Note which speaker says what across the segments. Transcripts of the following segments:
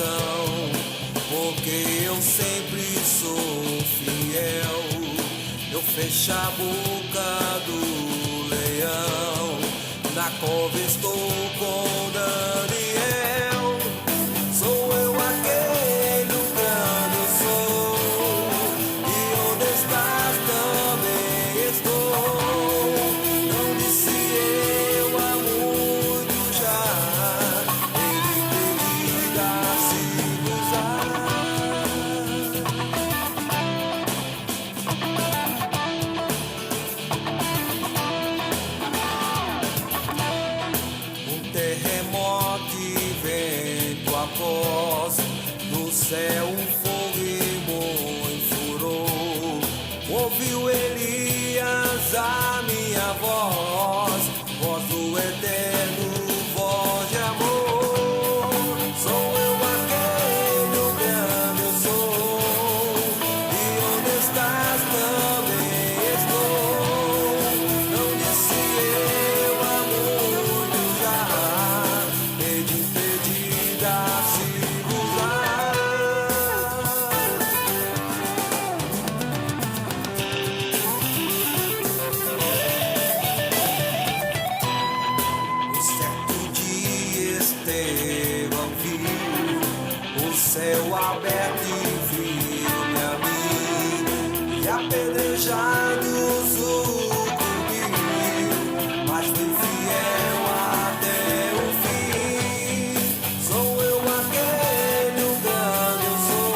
Speaker 1: coração, porque eu sempre sou fiel. Eu fecho a boca do leão, na cova estou com Daniel. Sou eu aquele o grande eu sou, e onde estás também estou. Não disse eu há muito já, ele pedida se gozar. Terremoto e vento após, no céu um fogo e furou. Ouviu Elias a minha voz, voz do eterno, voz de amor. Sou eu aquele o grande eu sou, e onde estás também estou. Não disse eu há muito já, pedida se gozar. Um certo dia Estevão viu o céu aberto e viu-me a mim, e apedrejados o cobriu, mas fui fiel até o fim. Sou eu aquele o grande eu sou,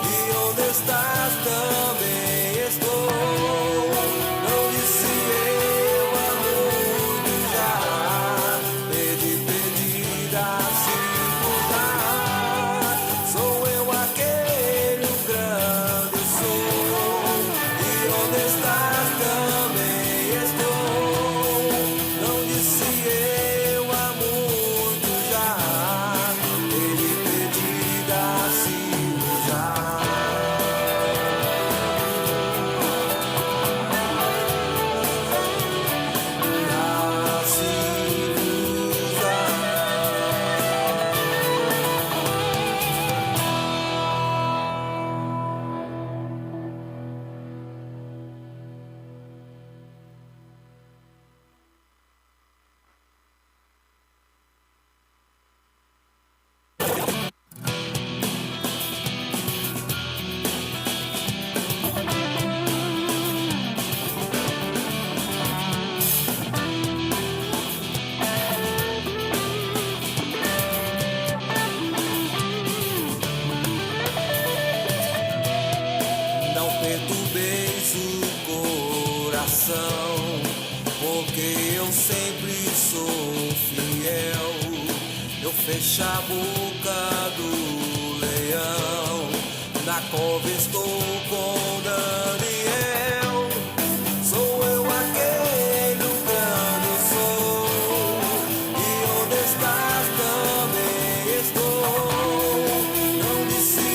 Speaker 1: e onde estás também estou. Não disse eu há muito já, pedida se gozar. Sou eu aquele o grande eu sou, e onde estás também estou. Não disse eu há muito já, pedida se gozar. Não perturbeis o coração, porque eu sempre sou fiel. Eu fecho a boca do leão, na cova estou com Daniel. Sou eu aquele o grande eu sou, e onde estás também estou. Não disse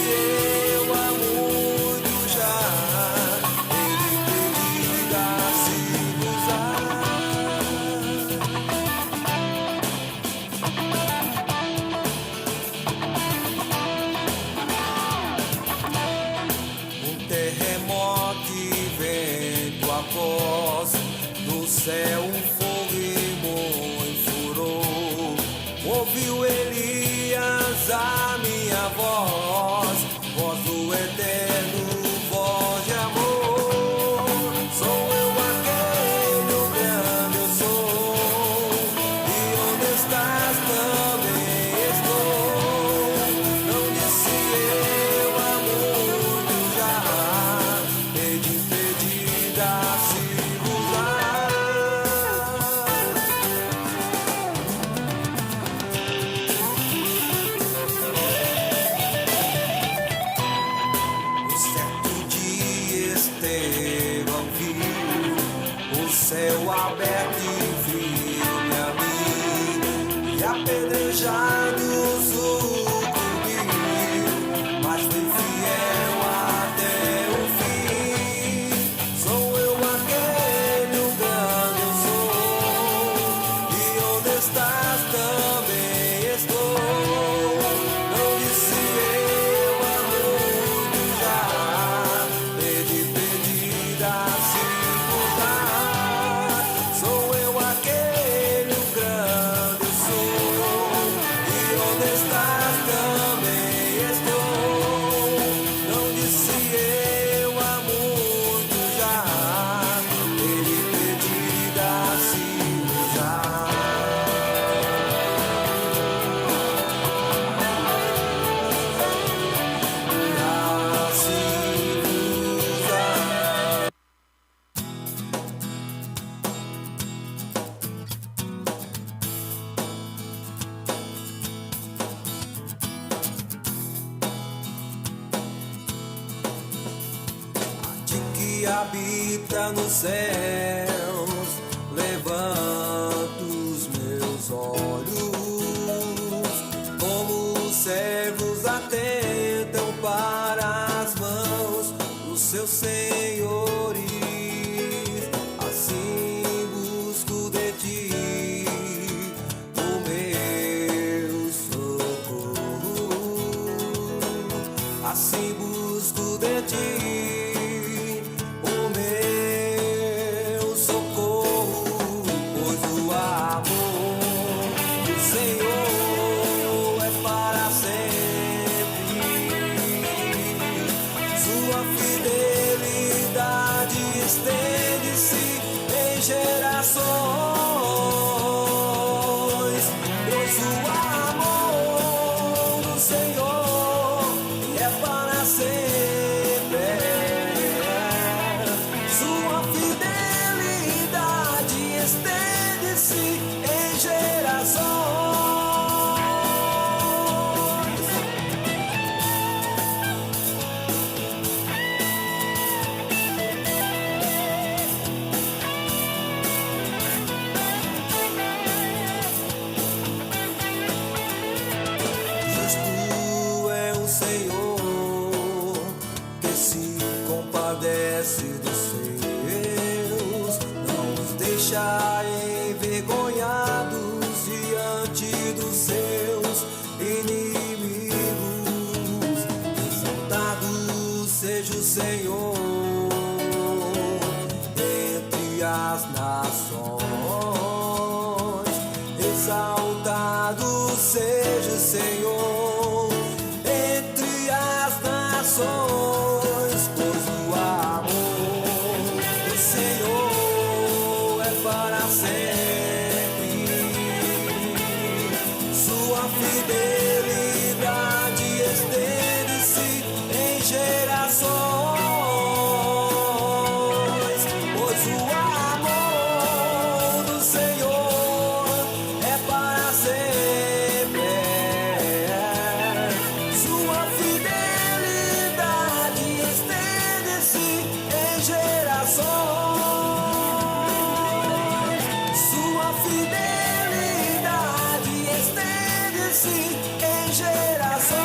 Speaker 1: eu há muito já, ele pedida se gozar. Um terremoto e vento após, no céu um fogo e furou. Ouviu Elias a minha voz, voz do eterno, voz de amor. Sou eu aquele o grande eu sou, e onde estás também estou. Não disse eu há muito já, pedida se gozar. Um certo dia Estevão viu o céu aberto e viu-me a mim, e apedrejados o cobriu, mas fui fiel até o fim. Sou eu aquele o grande eu sou, e onde estás também estou. habita nos céus, levanto os meus olhos, como os servos atentam para as mãos dos seus senhores, assim busco de ti o meu socorro, assim busco de ti o meu socorro, pois o amor do Senhor é para sempre, sua fidelidade estende-se em gerações, pois o amor do Senhor é para sempre, sua fidelidade estende-se em gerações. Justo é o Senhor que se compadece dos seus, não os deixa envergonhados diante dos seus inimigos. Exaltado seja o Senhor entre as nações, exaltado seja o Senhor entre as nações, pois o amor do Senhor é para sempre, sua fidelidade estende-se em gerações, pois o amor do Senhor é para sempre, sua fidelidade estende-se em gerações, sua fidelidade estende-se em gerações.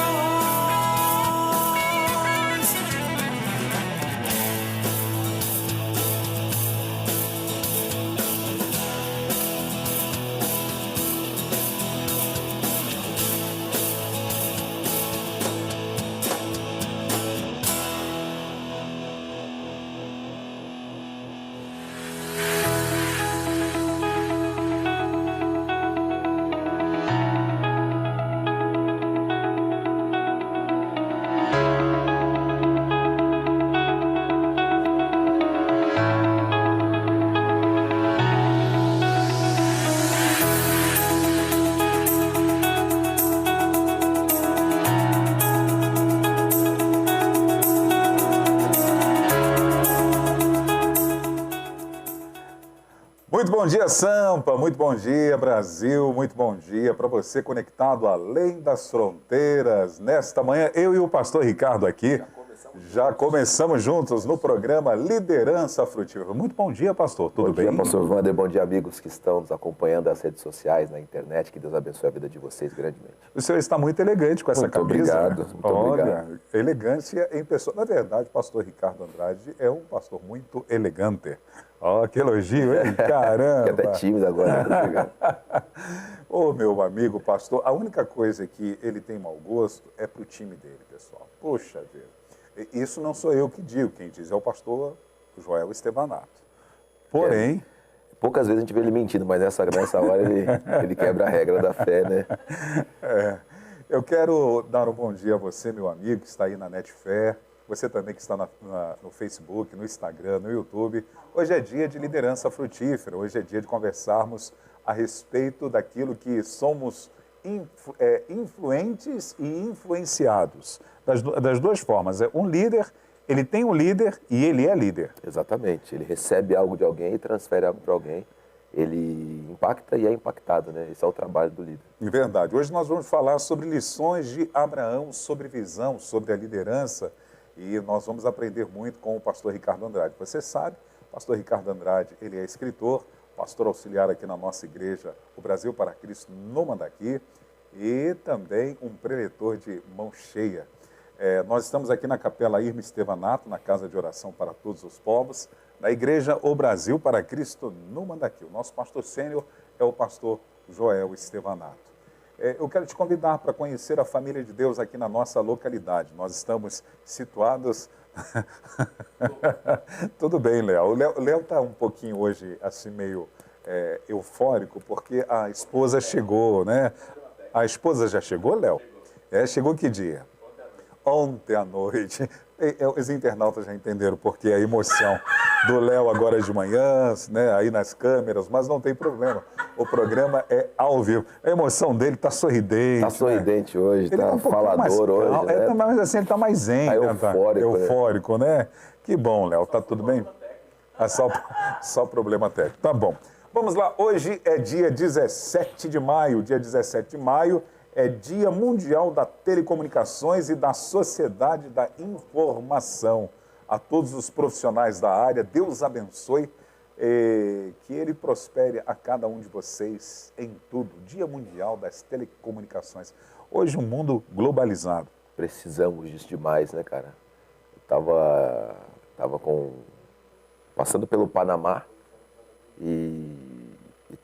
Speaker 2: Muito bom dia, Sampa, muito bom dia, Brasil, muito bom dia para você conectado além das fronteiras. Nesta manhã, eu e o pastor Ricardo aqui, já começamos juntos no programa Liderança Frutífera. Muito bom dia, pastor, tudo bem?
Speaker 3: Bom dia, pastor Wander, bom dia, amigos que estão nos acompanhando nas redes sociais, na internet, que Deus abençoe a vida de vocês grandemente.
Speaker 2: O senhor está muito elegante com essa
Speaker 3: Muito
Speaker 2: camisa.
Speaker 3: obrigado, muito obrigado.
Speaker 2: Elegância em pessoa. Na verdade, o pastor Ricardo Andrade é um pastor muito elegante. Ó, que elogio, hein? Caramba!
Speaker 3: Fiquei até tímido agora. Muito obrigado.
Speaker 2: Ô, meu amigo pastor, a única coisa que ele tem mau gosto é pro time dele, pessoal. Poxa vida. Isso não sou eu que digo, quem diz é o pastor Joel Estevanato. Porém...
Speaker 3: Poucas vezes a gente vê ele mentindo, mas nessa hora ele quebra a regra da fé, né?
Speaker 2: Eu quero dar um bom dia a você, meu amigo, que está aí na Netfé. Você também que está no Facebook, no Instagram, no YouTube. Hoje é dia de liderança frutífera. Hoje é dia de conversarmos a respeito daquilo que somos influentes e influenciados. Das duas formas. Um líder, ele tem um líder e ele é líder.
Speaker 3: Exatamente. Ele recebe algo de alguém e transfere algo para alguém. Ele impacta e é impactado, né? Esse é o trabalho do líder.
Speaker 2: É verdade. Hoje nós vamos falar sobre lições de Abraão, sobre visão, sobre a liderança. e nós vamos aprender muito com o pastor Ricardo Andrade. Você sabe, o pastor Ricardo Andrade, ele é escritor, pastor auxiliar aqui na nossa igreja, o Brasil para Cristo, no Mandaqui, e também um preletor de mão cheia. Nós estamos aqui na Capela Irma Estevanato, na Casa de Oração para Todos os Povos, na Igreja O Brasil para Cristo, no Mandaqui. O nosso pastor sênior é o pastor Joel Estevanato. Eu quero te convidar para conhecer a família de Deus aqui na nossa localidade. Nós estamos situados... Tudo bem, Léo. O Léo está um pouquinho hoje assim meio eufórico, porque a esposa chegou, né? A esposa já chegou, Léo? Chegou que dia? Ontem à noite. Os internautas já entenderam porque a emoção do Léo agora de manhã, né, aí nas câmeras, mas não tem problema. O programa é ao vivo. A emoção dele está sorridente.
Speaker 3: Está sorridente, né? Hoje, está falador hoje.
Speaker 2: Né? Mas assim, ele está mais zen.
Speaker 3: Tá eufórico,
Speaker 2: eufórico, né? Que bom, Léo. Tá tudo bem? Só problema técnico. Tá bom. Vamos lá. Hoje é dia 17 de maio. Dia 17 de maio é Dia Mundial da Telecomunicações e da Sociedade da Informação. A todos os profissionais da área, Deus abençoe, que Ele prospere a cada um de vocês em tudo. Dia Mundial das Telecomunicações. Hoje um mundo globalizado.
Speaker 3: Precisamos disso demais, né, cara? Eu tava passando pelo Panamá e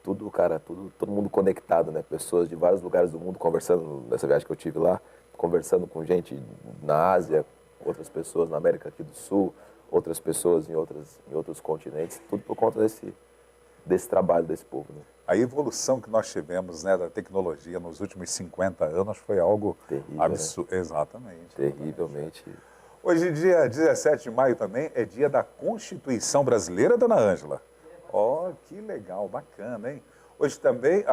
Speaker 3: tudo, cara, todo mundo conectado, né? Pessoas de vários lugares do mundo conversando, nessa viagem que eu tive lá, conversando com gente na Ásia, outras pessoas na América aqui do Sul, outras pessoas em outros continentes, tudo por conta desse trabalho desse povo, né?
Speaker 2: A evolução que nós tivemos, né, da tecnologia nos últimos 50 anos foi algo
Speaker 3: terrível,
Speaker 2: absurdo.
Speaker 3: né?
Speaker 2: Exatamente.
Speaker 3: Terrivelmente.
Speaker 2: Hoje, dia 17 de maio também, é dia da Constituição Brasileira, dona Ângela. Ó, que legal, bacana, hein? Hoje também,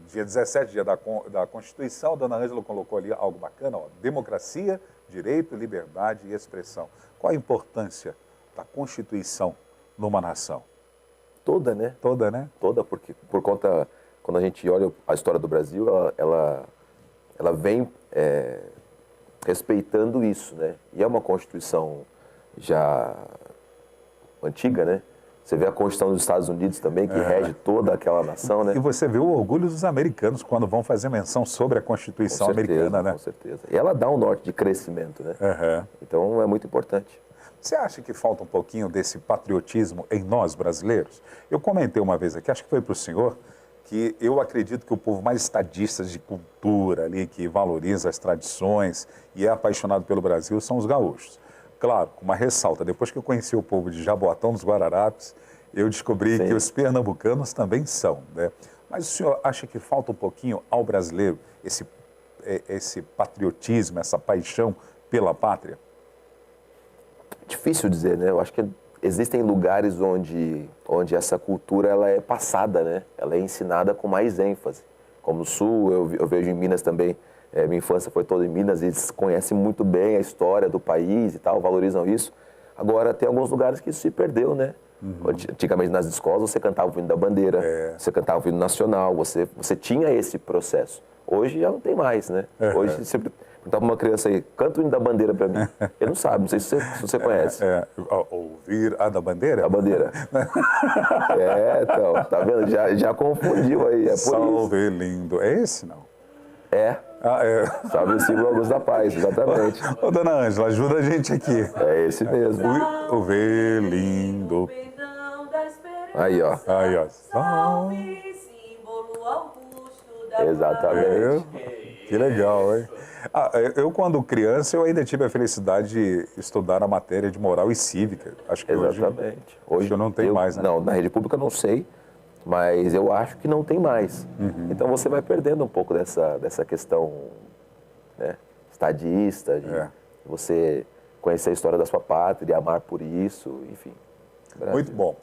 Speaker 2: dia 17, dia da Constituição, a dona Ângela colocou ali algo bacana, ó, democracia, direito, liberdade e expressão. Qual a importância da Constituição numa nação?
Speaker 3: Toda, né?
Speaker 2: Toda, né?
Speaker 3: Toda, porque por conta, quando a gente olha a história do Brasil, ela vem respeitando isso, né? E é uma Constituição já antiga, né? Você vê a Constituição dos Estados Unidos também, que rege toda aquela nação, né?
Speaker 2: E você vê o orgulho dos americanos quando vão fazer menção sobre a Constituição americana, né?
Speaker 3: Com certeza. E ela dá um norte de crescimento, né?
Speaker 2: Uhum.
Speaker 3: Então é muito importante.
Speaker 2: Você acha que falta um pouquinho desse patriotismo em nós, brasileiros? Eu comentei uma vez aqui, acho que foi para o senhor, que eu acredito que o povo mais estadista de cultura ali, que valoriza as tradições e é apaixonado pelo Brasil, são os gaúchos. Claro, com uma ressalta, depois que eu conheci o povo de Jaboatão dos Guararapes, eu descobri
Speaker 3: Sim.
Speaker 2: que os pernambucanos também são, né? Mas o senhor acha que falta um pouquinho ao brasileiro esse patriotismo, essa paixão pela pátria?
Speaker 3: Difícil dizer, né? Eu acho que existem lugares onde essa cultura ela é passada, né? Ela é ensinada com mais ênfase. Como no Sul, eu vejo em Minas também. Minha infância foi toda em Minas, eles conhecem muito bem a história do país e tal, valorizam isso. Agora, tem alguns lugares que isso se perdeu, né? Uhum. Antigamente, nas escolas, você cantava o hino da bandeira, você cantava o hino nacional, você tinha esse processo. Hoje já não tem mais, né? Hoje, sempre perguntava uma criança aí, canta o hino da bandeira para mim. Ele não sabe, não sei se você conhece.
Speaker 2: Ouvir a da bandeira?
Speaker 3: A bandeira. Então, tá vendo? Já confundiu aí, é por
Speaker 2: Salve
Speaker 3: isso.
Speaker 2: lindo. É esse, não?
Speaker 3: Sabe o símbolo Augusto da Paz, exatamente.
Speaker 2: Ô, dona Ângela, ajuda a gente aqui.
Speaker 3: É esse mesmo.
Speaker 2: O ver lindo.
Speaker 3: Aí, ó.
Speaker 2: Aí, ó.
Speaker 4: Salve, símbolo augusto da
Speaker 3: Exatamente.
Speaker 2: Que legal, hein? Eu, quando criança, eu ainda tive a felicidade de estudar a matéria de moral e cívica. Acho que
Speaker 3: Exatamente.
Speaker 2: Hoje não tem mais, né?
Speaker 3: Não, na rede pública eu não sei, mas eu acho que não tem mais.
Speaker 2: Uhum.
Speaker 3: Então você vai perdendo um pouco dessa questão, né, estadista, de você conhecer a história da sua pátria, amar por isso, enfim. Brasil.
Speaker 2: Muito bom.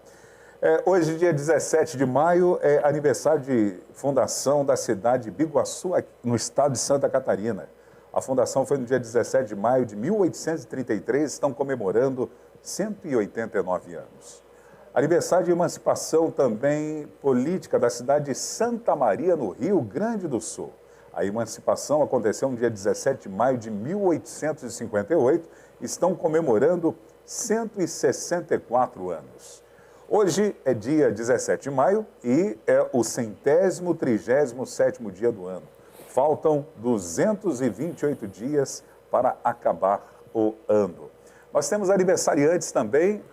Speaker 2: Hoje, dia 17 de maio, é aniversário de fundação da cidade de Biguaçu, no estado de Santa Catarina. A fundação foi no dia 17 de maio de 1833, estão comemorando 189 anos. Aniversário de emancipação também política da cidade de Santa Maria, no Rio Grande do Sul. A emancipação aconteceu no dia 17 de maio de 1858 estão comemorando 164 anos. Hoje é dia 17 de maio e é o 137º dia do ano. Faltam 228 dias para acabar o ano. Nós temos aniversariantes também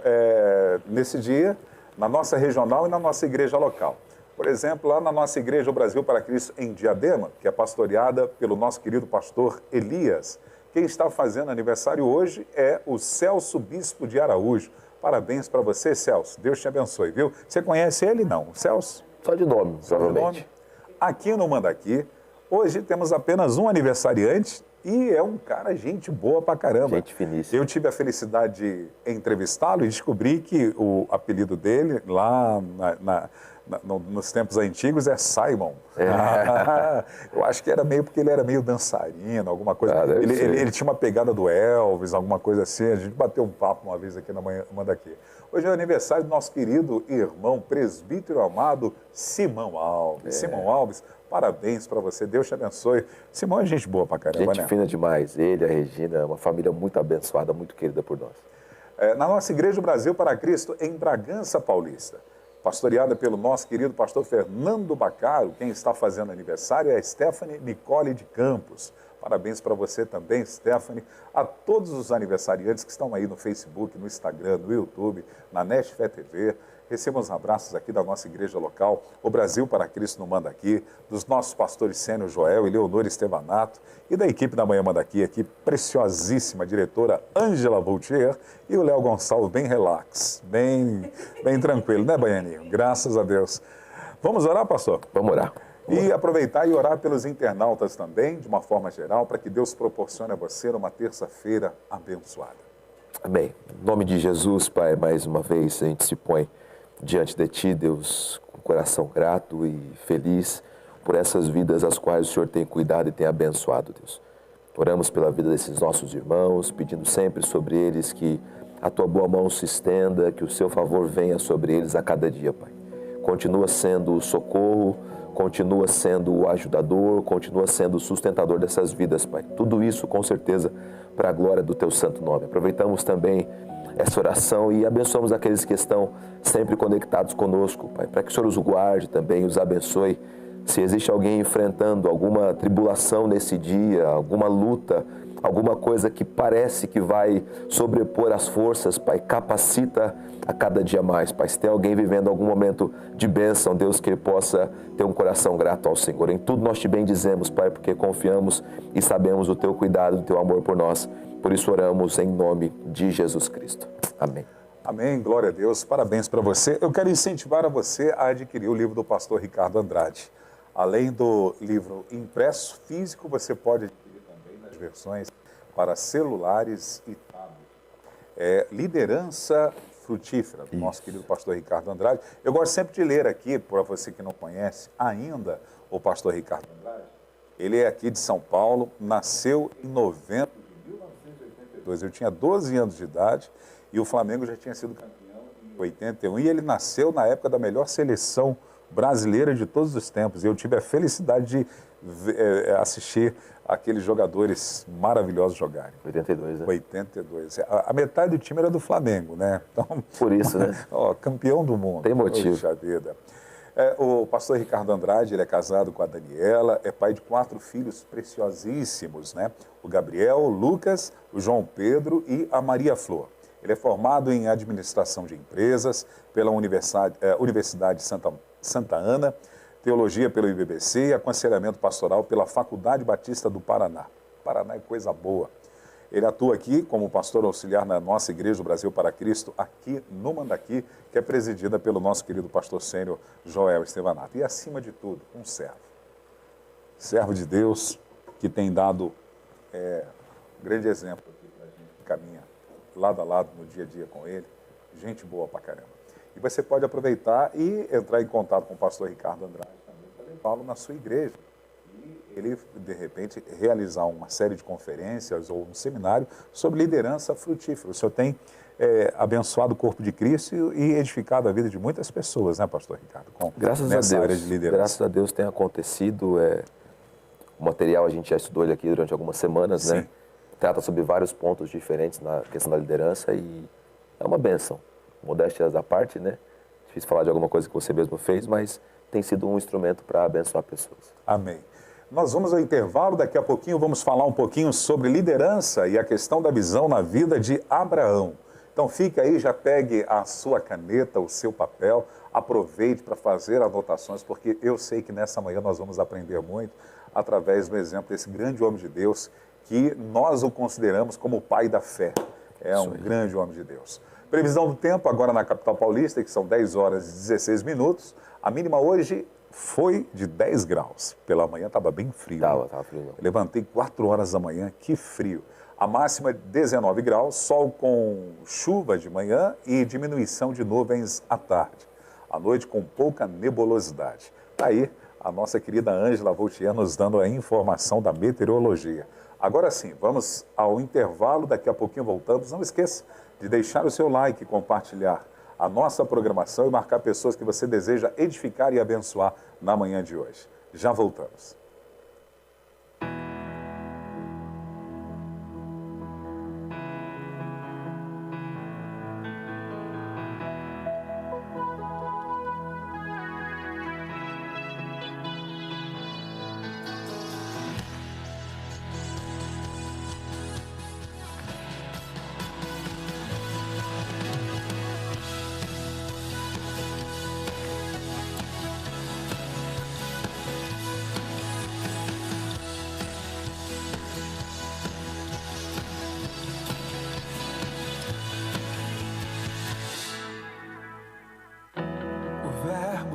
Speaker 2: nesse dia, na nossa regional e na nossa igreja local. Por exemplo, lá na nossa igreja o Brasil para Cristo em Diadema, que é pastoreada pelo nosso querido pastor Elias. Quem está fazendo aniversário hoje é o Celso Bispo de Araújo. Parabéns para você, Celso. Deus te abençoe, viu? Você conhece ele, não? O Celso?
Speaker 3: Só de nome,
Speaker 2: Só de nome. Aqui no Mandaqui, hoje temos apenas um aniversariante e é um cara gente boa pra caramba.
Speaker 3: Gente finíssima.
Speaker 2: Eu tive a felicidade de entrevistá-lo e descobri que o apelido dele lá nos tempos antigos é Simon. Eu acho que era meio porque ele era meio dançarino, alguma coisa. Ele tinha uma pegada do Elvis, alguma coisa assim. A gente bateu um papo uma vez aqui na manhã daqui. Hoje é o aniversário do nosso querido irmão, presbítero amado Simão Alves. Simão Alves, parabéns para você, Deus te abençoe. Simão é gente boa pra caramba,
Speaker 3: gente fina demais. Ele, a Regina, uma família muito abençoada, muito querida por nós.
Speaker 2: Na nossa igreja Brasil para Cristo, em Bragança Paulista, pastoreada pelo nosso querido pastor Fernando Bacaro, quem está fazendo aniversário é a Stephanie Nicole de Campos. Parabéns para você também, Stephanie, a todos os aniversariantes que estão aí no Facebook, no Instagram, no YouTube, na Nest Fé TV. Recebam os abraços aqui da nossa igreja local, o Brasil para Cristo no Mandaqui, dos nossos pastores Sênio Joel e Leonor Estevanato, e da equipe da Manhã Mandaqui, aqui, preciosíssima diretora Ângela Voltier e o Léo Gonçalves, bem relax, bem tranquilo, né, Baianinho? Graças a Deus. Vamos orar, pastor?
Speaker 3: Vamos orar.
Speaker 2: E aproveitar e orar pelos internautas também, de uma forma geral, para que Deus proporcione a você uma terça-feira abençoada.
Speaker 3: Amém. Em nome de Jesus, Pai, mais uma vez a gente se põe diante de Ti, Deus, com o coração grato e feliz por essas vidas as quais o Senhor tem cuidado e tem abençoado, Deus. Oramos pela vida desses nossos irmãos, pedindo sempre sobre eles que a Tua boa mão se estenda, que o Seu favor venha sobre eles a cada dia, Pai. Continua sendo o socorro, continua sendo o ajudador, continua sendo o sustentador dessas vidas, Pai. Tudo isso, com certeza, para a glória do Teu santo nome. Aproveitamos também essa oração e abençoamos aqueles que estão sempre conectados conosco, Pai, para que o Senhor os guarde também, os abençoe. Se existe alguém enfrentando alguma tribulação nesse dia, alguma luta, alguma coisa que parece que vai sobrepor as forças, Pai, capacita a cada dia mais, Pai. Se tem alguém vivendo algum momento de bênção, Deus, que ele possa ter um coração grato ao Senhor. Em tudo nós te bendizemos, Pai, porque confiamos e sabemos o Teu cuidado, o Teu amor por nós. Por isso oramos em nome de Jesus Cristo. Amém.
Speaker 2: Amém, glória a Deus, parabéns para você. Eu quero incentivar a você a adquirir o livro do pastor Ricardo Andrade. Além do livro impresso, físico, você pode adquirir também nas versões para celulares e tablet. Liderança Frutífera, do nosso querido pastor Ricardo Andrade. Eu gosto sempre de ler aqui, para você que não conhece ainda o pastor Ricardo Andrade. Ele é aqui de São Paulo, nasceu em novembro de 1982. Eu tinha 12 anos de idade e o Flamengo já tinha sido campeão em 81. E ele nasceu na época da melhor seleção brasileira de todos os tempos. Eu tive a felicidade de assistir aqueles jogadores maravilhosos jogarem.
Speaker 3: 82, né?
Speaker 2: 82. A metade do time era do Flamengo, né? Então,
Speaker 3: por isso, né?
Speaker 2: Campeão do mundo.
Speaker 3: Tem motivo.
Speaker 2: Puxa vida. O pastor Ricardo Andrade, ele é casado com a Daniela, é pai de 4 filhos preciosíssimos, né? O Gabriel, o Lucas, o João Pedro e a Maria Flor. Ele é formado em administração de empresas pela Universidade Santa Ana, teologia pelo IBBC e aconselhamento pastoral pela Faculdade Batista do Paraná. Paraná é coisa boa. Ele atua aqui como pastor auxiliar na nossa igreja, o Brasil para Cristo, aqui no Mandaqui, que é presidida pelo nosso querido pastor Sênio Joel Estevanato. E, acima de tudo, um servo. Servo de Deus, que tem dado um grande exemplo aqui para a gente que caminha lado a lado no dia a dia com ele. Gente boa pra caramba. E você pode aproveitar e entrar em contato com o pastor Ricardo Andrade também para levá-lo na sua igreja. Ele, de repente, realizar uma série de conferências ou um seminário sobre liderança frutífera. O senhor tem abençoado o corpo de Cristo e edificado a vida de muitas pessoas, né, pastor Ricardo?
Speaker 3: Graças a Deus.
Speaker 2: Área de liderança.
Speaker 3: Graças a Deus tem acontecido. O material a gente já estudou ele aqui durante algumas semanas,
Speaker 2: Sim.
Speaker 3: né? trata sobre vários pontos diferentes na questão da liderança e é uma bênção. Modéstias à parte, né? Difícil falar de alguma coisa que você mesmo fez, mas tem sido um instrumento para abençoar pessoas.
Speaker 2: Amém. Nós vamos ao intervalo, daqui a pouquinho vamos falar um pouquinho sobre liderança e a questão da visão na vida de Abraão. Então fica aí, já pegue a sua caneta, o seu papel, aproveite para fazer anotações, porque eu sei que nessa manhã nós vamos aprender muito através do exemplo desse grande homem de Deus, que nós o consideramos como o pai da fé. É um grande homem de Deus. Previsão do tempo agora na capital paulista, que são 10 horas e 16 minutos. A mínima hoje foi de 10 graus. Pela manhã estava bem frio.
Speaker 3: Tava frio. Não.
Speaker 2: Levantei 4 horas da manhã, que frio. A máxima é 19 graus, sol com chuva de manhã e diminuição de nuvens à tarde. À noite com pouca nebulosidade. Tá aí a nossa querida Ângela Vautier nos dando a informação da meteorologia. Agora sim, vamos ao intervalo, daqui a pouquinho voltamos. Não esqueça de deixar o seu like, compartilhar a nossa programação e marcar pessoas que você deseja edificar e abençoar na manhã de hoje. Já voltamos.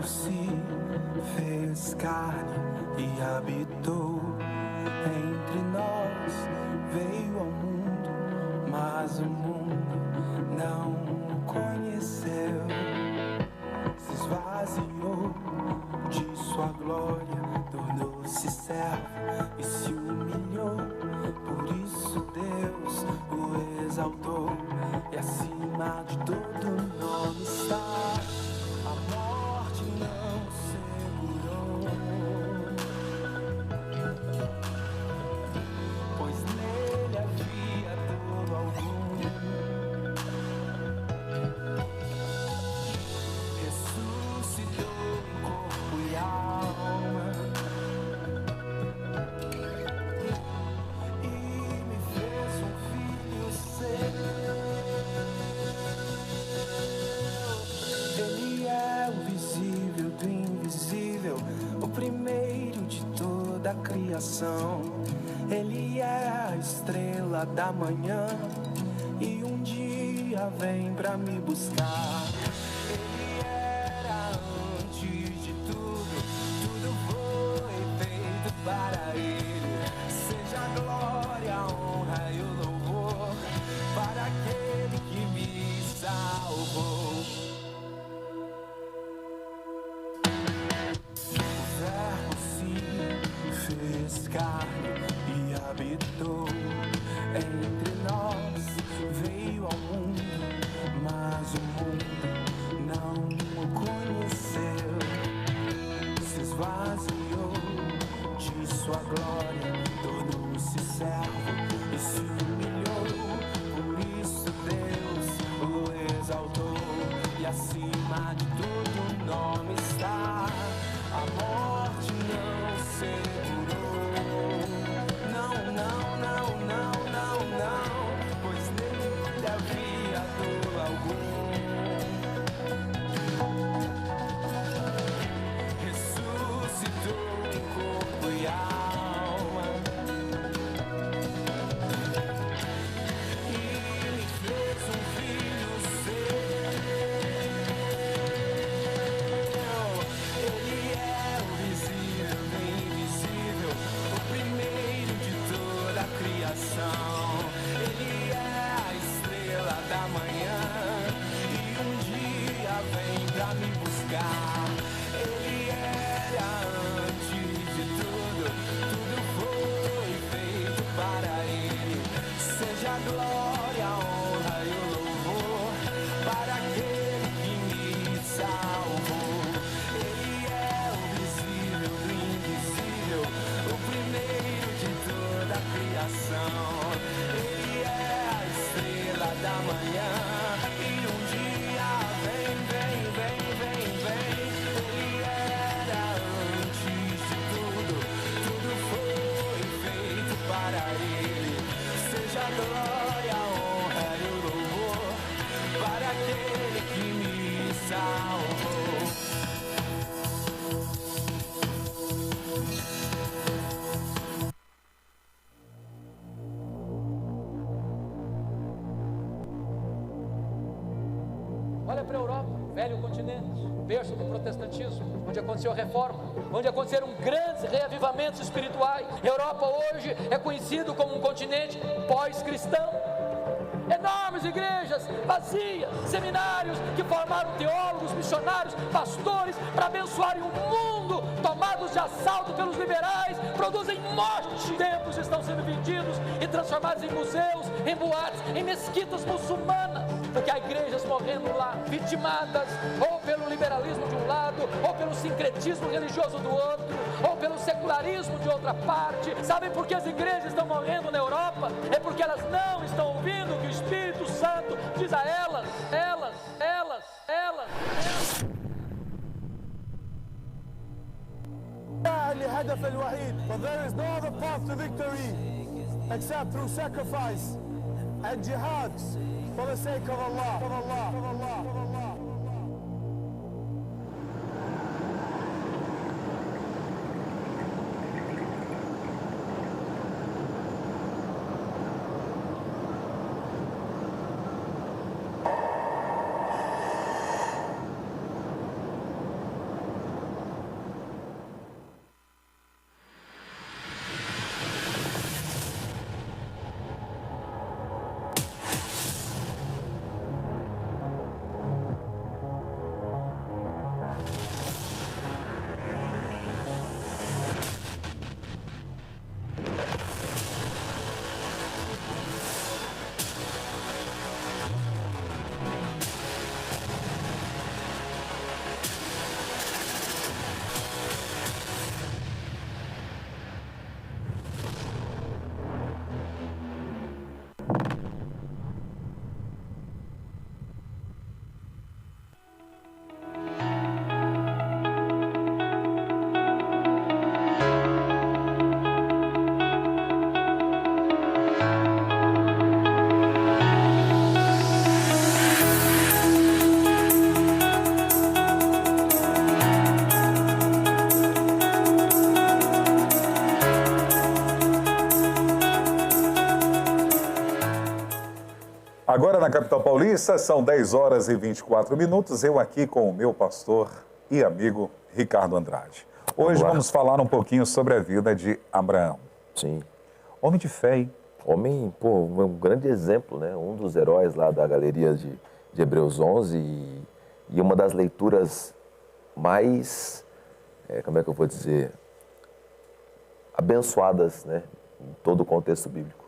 Speaker 1: Se fez carne e habitou entre nós, veio ao mundo, mas o mundo não o conheceu. Se esvaziou de sua glória, tornou-se servo e se humilhou. Por isso Deus o exaltou e acima de todo nome está. Ele é a estrela da manhã e um dia vem pra me buscar. Ele era antes de tudo, tudo foi feito para ele. Seja a glória, a honra e o louvor para aquele que me salvou. Fez carne e habitou entre nós, veio ao mundo, mas o mundo não o conheceu. Se esvaziou de sua glória, tornou-se servo e se humilhou. Por isso Deus o exaltou e acima de todo nome está. A morte não segurou, não, não, não, não, não, não, pois nele havia dor algum. Ressuscitou em corpo e alma e me fez um filho seu. Ele é o visível do invisível, o primeiro de toda a criação. Ele é a estrela da manhã e um dia vem pra me buscar. Ele era antes de tudo, tudo foi feito para ele. Seja a glória, a honra e o louvor para aquele que me salvou. Ele é o visível do invisível, o primeiro de toda a criação.
Speaker 5: velho continente, berço do protestantismo, onde aconteceu a reforma, onde aconteceram grandes reavivamentos espirituais. A Europa hoje é conhecido como um continente pós-cristão. Enormes igrejas vazias, seminários que formaram teólogos, missionários, pastores para abençoarem o mundo, tomados de assalto pelos liberais, produzem morte. Templos estão sendo vendidos e transformados em museus, em boates, em mesquitas muçulmanas, porque há igrejas morrendo lá, vitimadas ou pelo liberalismo de um lado, ou pelo sincretismo religioso do outro, ou pelo secularismo de outra parte. Sabem por que as igrejas estão morrendo na Europa? É porque elas não estão ouvindo o que o Espírito Santo diz a elas.
Speaker 6: الهدف الوحيد. But there is no other path to victory except through sacrifice and jihad for the sake of Allah.
Speaker 2: Agora na capital paulista, são 10 horas e 24 minutos, eu aqui com o meu pastor e amigo Ricardo Andrade. Hoje vamos falar um pouquinho sobre a vida de Abraão.
Speaker 3: Sim.
Speaker 2: Homem de fé, hein?
Speaker 3: Homem, um grande exemplo, né? Um dos heróis lá da galeria de Hebreus 11 e uma das leituras mais, como é que eu vou dizer, abençoadas, né? Em todo o contexto bíblico.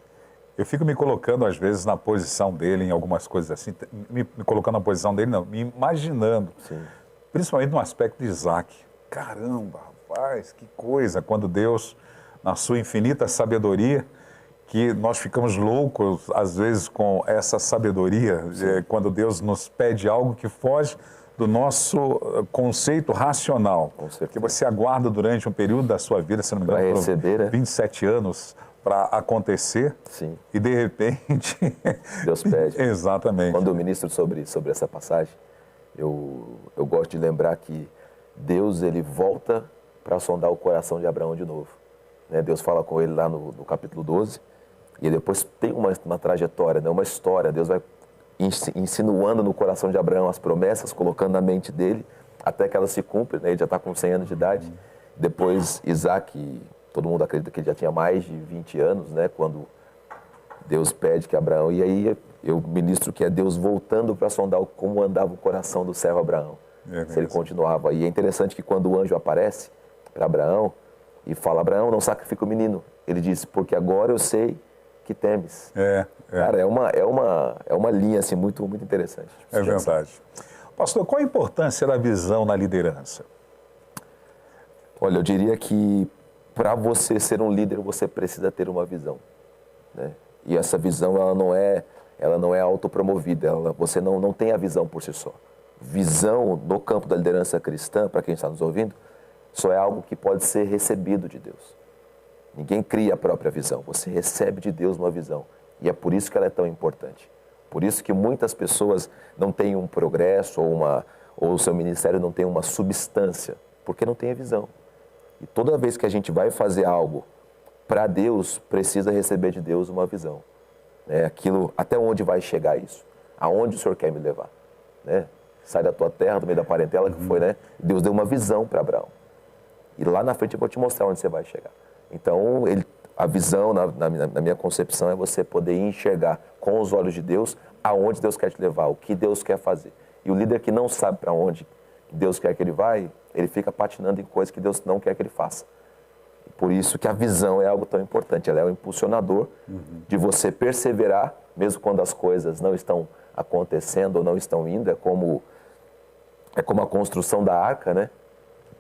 Speaker 2: Eu fico me colocando, às vezes, na posição dele, em algumas coisas assim, me colocando na posição dele, não, me imaginando,
Speaker 3: Sim.
Speaker 2: Principalmente no aspecto de Isaac. Caramba, rapaz, que coisa, quando Deus, na sua infinita sabedoria, que nós ficamos loucos, às vezes, com essa sabedoria, quando Deus nos pede algo que foge do nosso conceito racional, que você aguarda durante um período da sua vida, se não me engano,
Speaker 3: vai receber,
Speaker 2: 27 anos, para acontecer.
Speaker 3: Sim.
Speaker 2: E de repente
Speaker 3: Deus pede.
Speaker 2: Exatamente.
Speaker 3: Quando eu ministro sobre essa passagem, eu gosto de lembrar que Deus ele volta para sondar o coração de Abraão de novo, né? Deus fala com ele lá no capítulo 12 e depois tem uma trajetória, né? Uma história. Deus vai insinuando no coração de Abraão as promessas, colocando na mente dele até que elas se cumprem, né? Ele já está com 100 anos de idade. Depois Isaac, todo mundo acredita que ele já tinha mais de 20 anos, né? Quando Deus pede que Abraão... E aí eu ministro que é Deus voltando para sondar como andava o coração do servo Abraão. Se ele continuava. E é interessante que quando o anjo aparece para Abraão e fala, Abraão, não sacrifica o menino. Ele diz, porque agora eu sei que temes. Cara, é uma linha assim, muito, muito interessante.
Speaker 2: É verdade. Pastor, qual a importância da visão na liderança?
Speaker 3: Olha, eu diria que para você ser um líder, você precisa ter uma visão, né? E essa visão, ela não é autopromovida, você não tem a visão por si só. Visão no campo da liderança cristã, para quem está nos ouvindo, só é algo que pode ser recebido de Deus. Ninguém cria a própria visão, você recebe de Deus uma visão. E é por isso que ela é tão importante. Por isso que muitas pessoas não têm um progresso ou o seu ministério não tem uma substância, porque não tem a visão. E toda vez que a gente vai fazer algo para Deus, precisa receber de Deus uma visão. Aquilo, até onde vai chegar isso? Aonde o Senhor quer me levar? Né? sai da tua terra, do meio da parentela, que foi, né? Deus deu uma visão para Abraão. E lá na frente eu vou te mostrar onde você vai chegar. Então, a visão, na minha concepção, é você poder enxergar com os olhos de Deus aonde Deus quer te levar, o que Deus quer fazer. E o líder que não sabe para onde Deus quer que ele vai, ele fica patinando em coisas que Deus não quer que ele faça. Por isso que a visão é algo tão importante. Ela é o impulsionador de você perseverar, mesmo quando as coisas não estão acontecendo ou não estão indo. É como a construção da arca, né?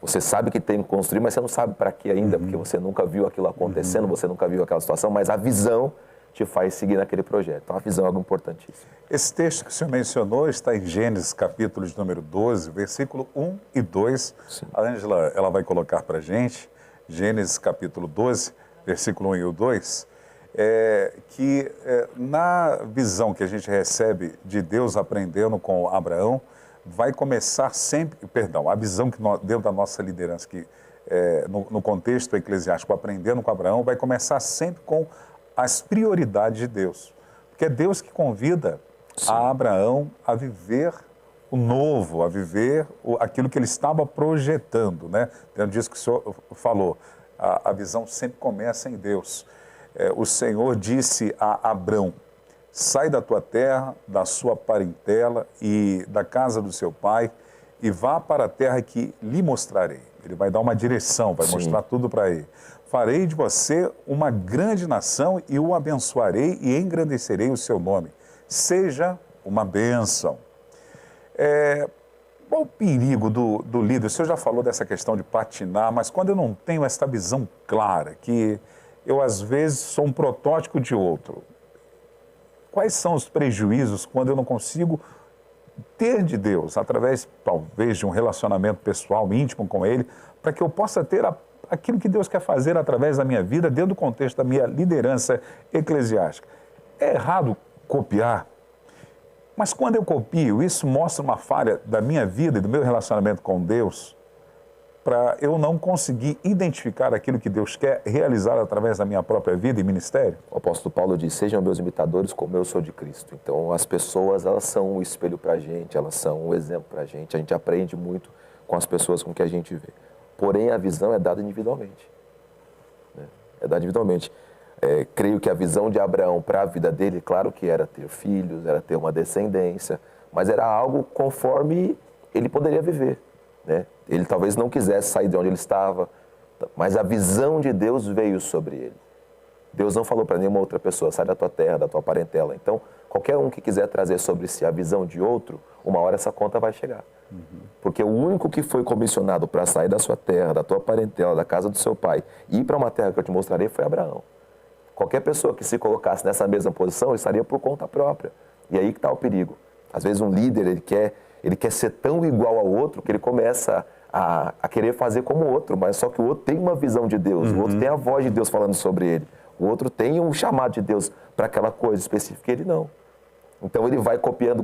Speaker 3: Você sabe que tem que construir, mas você não sabe para que ainda, porque você nunca viu aquilo acontecendo, você nunca viu aquela situação, mas a visão te faz seguir naquele projeto. Então a visão é algo importantíssimo.
Speaker 2: Esse texto que o senhor mencionou está em Gênesis, capítulo de número 12, versículo 1 e 2.
Speaker 3: Sim.
Speaker 2: A Ângela, ela vai colocar para a gente, Gênesis, capítulo 12, versículo 1 e 2, na visão que a gente recebe de Deus aprendendo com Abraão, vai começar sempre, a visão que dentro da nossa liderança, que no contexto eclesiástico, aprendendo com Abraão, vai começar sempre com as prioridades de Deus. Porque é Deus que convida a Abraão a viver o novo, a viver aquilo que ele estava projetando, né? Dentro disso que o senhor falou, a visão sempre começa em Deus. O Senhor disse a Abrão: sai da tua terra, da sua parentela e da casa do seu pai e vá para a terra que lhe mostrarei. Ele vai dar uma direção, vai mostrar tudo para ele. Farei de você uma grande nação e o abençoarei e engrandecerei o seu nome. Seja uma bênção. Qual o perigo do líder? O senhor já falou dessa questão de patinar, mas quando eu não tenho essa visão clara, que eu às vezes sou um protótipo de outro, quais são os prejuízos quando eu não consigo ter de Deus, através talvez de um relacionamento pessoal, íntimo com Ele, para que eu possa ter aquilo que Deus quer fazer através da minha vida, dentro do contexto da minha liderança eclesiástica? É errado copiar, mas quando eu copio, isso mostra uma falha da minha vida e do meu relacionamento com Deus, para eu não conseguir identificar aquilo que Deus quer realizar através da minha própria vida e ministério?
Speaker 3: O apóstolo Paulo diz: sejam meus imitadores como eu sou de Cristo. Então as pessoas, elas são um espelho para a gente, elas são um exemplo para a gente aprende muito com as pessoas com que a gente vê. Porém a visão é dada individualmente. Né? É dada individualmente. Creio que a visão de Abraão para a vida dele, claro que era ter filhos, era ter uma descendência, mas era algo conforme ele poderia viver. Né? Ele talvez não quisesse sair de onde ele estava, mas a visão de Deus veio sobre ele. Deus não falou para nenhuma outra pessoa: sai da tua terra, da tua parentela. Então, qualquer um que quiser trazer sobre si a visão de outro, uma hora essa conta vai chegar. Porque o único que foi comissionado para sair da sua terra, da tua parentela, da casa do seu pai, e ir para uma terra que eu te mostrarei foi Abraão. Qualquer pessoa que se colocasse nessa mesma posição, estaria por conta própria. E aí que está o perigo. Às vezes um líder, ele quer ser tão igual ao outro que ele começa a querer fazer como o outro, mas só que o outro tem uma visão de Deus, o outro tem a voz de Deus falando sobre ele, o outro tem um chamado de Deus para aquela coisa específica e ele não. Então ele vai copiando,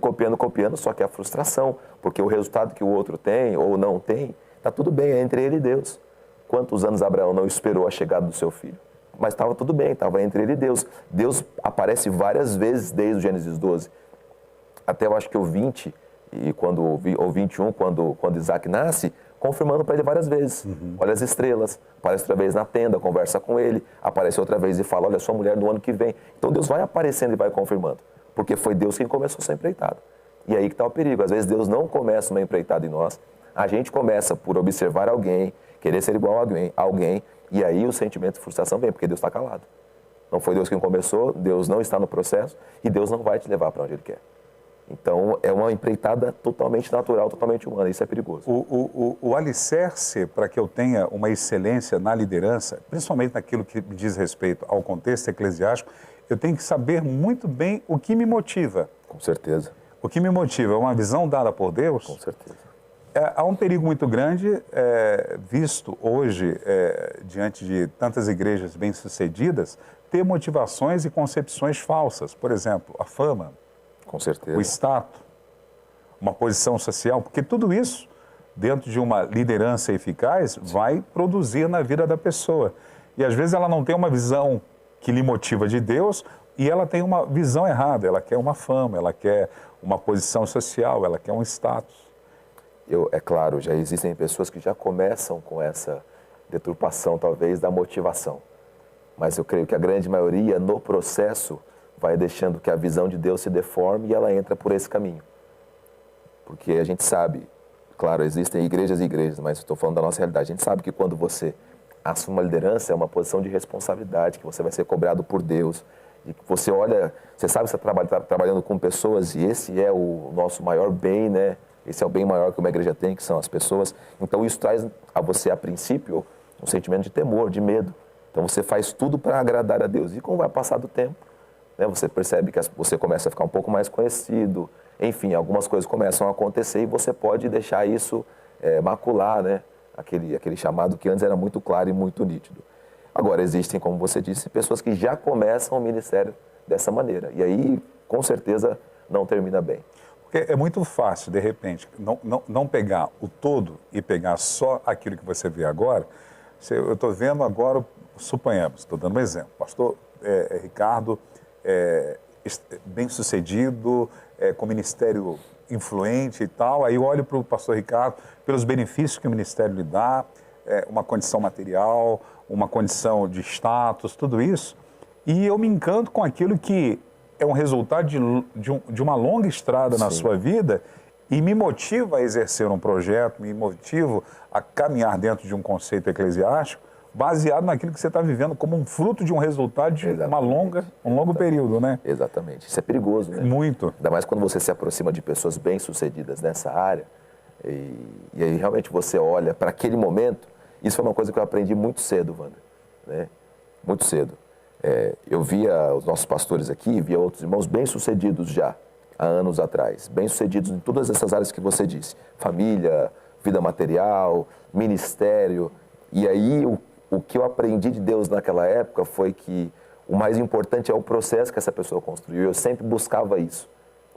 Speaker 3: só que é a frustração, porque o resultado que o outro tem ou não tem, está tudo bem, é entre ele e Deus. Quantos anos Abraão não esperou a chegada do seu filho? Mas estava tudo bem, estava entre ele e Deus. Deus aparece várias vezes desde o Gênesis 12, até eu acho que o 20, ou 21, quando Isaac nasce, confirmando para ele várias vezes. Olha as estrelas, aparece outra vez na tenda, conversa com ele, aparece outra vez e fala: olha, sua mulher no ano que vem. Então Deus vai aparecendo e vai confirmando, porque foi Deus quem começou essa empreitada. E aí que está o perigo. Às vezes Deus não começa uma empreitada em nós, a gente começa por observar alguém, querer ser igual a alguém, e aí o sentimento de frustração vem, porque Deus está calado. Não foi Deus quem começou, Deus não está no processo e Deus não vai te levar para onde Ele quer. Então, é uma empreitada totalmente natural, totalmente humana. Isso é perigoso.
Speaker 2: O alicerce para que eu tenha uma excelência na liderança, principalmente naquilo que diz respeito ao contexto eclesiástico, eu tenho que saber muito bem o que me motiva.
Speaker 3: Com certeza.
Speaker 2: O que me motiva é uma visão dada por Deus?
Speaker 3: Com certeza.
Speaker 2: Há um perigo muito grande, visto hoje, diante de tantas igrejas bem-sucedidas, ter motivações e concepções falsas. Por exemplo, a fama.
Speaker 3: Com certeza.
Speaker 2: O status, uma posição social, porque tudo isso, dentro de uma liderança eficaz, vai produzir na vida da pessoa. E às vezes ela não tem uma visão que lhe motiva de Deus e ela tem uma visão errada, ela quer uma fama, ela quer uma posição social, ela quer um status.
Speaker 3: é claro, já existem pessoas que já começam com essa deturpação, talvez, da motivação. Mas eu creio que a grande maioria, no processo, vai deixando que a visão de Deus se deforme e ela entra por esse caminho. Porque a gente sabe, claro, existem igrejas e igrejas, mas estou falando da nossa realidade. A gente sabe que quando você assume uma liderança, é uma posição de responsabilidade, que você vai ser cobrado por Deus. E que você olha, você sabe que você está trabalhando com pessoas e esse é o nosso maior bem, né? Esse é o bem maior que uma igreja tem, que são as pessoas. Então isso traz a você, a princípio, um sentimento de temor, de medo. Então você faz tudo para agradar a Deus. E como vai passar do tempo, né, você percebe que você começa a ficar um pouco mais conhecido. Enfim, algumas coisas começam a acontecer e você pode deixar isso macular, né? Aquele chamado que antes era muito claro e muito nítido. Agora, existem, como você disse, pessoas que já começam o ministério dessa maneira. E aí, com certeza, não termina bem.
Speaker 2: Porque é muito fácil, de repente, não pegar o todo e pegar só aquilo que você vê agora. Eu estou vendo agora, suponhamos, estou dando um exemplo, pastor Ricardo, bem-sucedido, com ministério influente e tal, aí eu olho para o pastor Ricardo pelos benefícios que o ministério lhe dá, uma condição material, uma condição de status, tudo isso, e eu me encanto com aquilo que é um resultado de uma longa estrada na sua vida e me motiva a exercer um projeto, me motiva a caminhar dentro de um conceito eclesiástico baseado naquilo que você está vivendo como um fruto de um resultado de um longo período, né?
Speaker 3: Exatamente. Isso é perigoso, né?
Speaker 2: Muito.
Speaker 3: Ainda mais quando você se aproxima de pessoas bem-sucedidas nessa área e aí realmente você olha para aquele momento. Isso foi uma coisa que eu aprendi muito cedo, Wander, né? Muito cedo. Eu via os nossos pastores aqui, via outros irmãos bem-sucedidos já, há anos atrás. Bem-sucedidos em todas essas áreas que você disse. Família, vida material, ministério. E aí o que eu aprendi de Deus naquela época foi que o mais importante é o processo que essa pessoa construiu. Eu sempre buscava isso.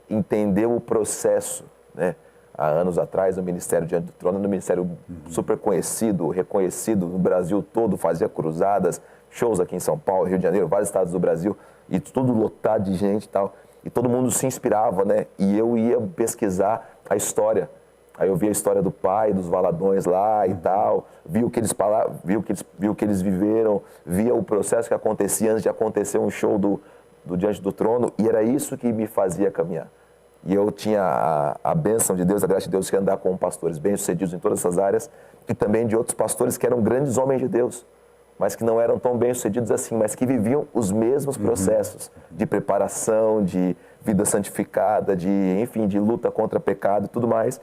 Speaker 3: Entender o processo, né? Há anos atrás, no Ministério Diante do Trono, no ministério super conhecido, reconhecido no Brasil todo, fazia cruzadas, shows aqui em São Paulo, Rio de Janeiro, vários estados do Brasil, e tudo lotado de gente e tal. E todo mundo se inspirava, né? E eu ia pesquisar a história. Aí eu via a história do pai, dos Valadões lá e tal, via o que eles falavam, via o que eles viveram, via o processo que acontecia antes de acontecer um show do Diante do Trono, e era isso que me fazia caminhar. E eu tinha a bênção de Deus, a graça de Deus, de andar com pastores bem-sucedidos em todas essas áreas, e também de outros pastores que eram grandes homens de Deus, mas que não eram tão bem-sucedidos assim, mas que viviam os mesmos processos de preparação, de vida santificada, enfim, de luta contra pecado e tudo mais,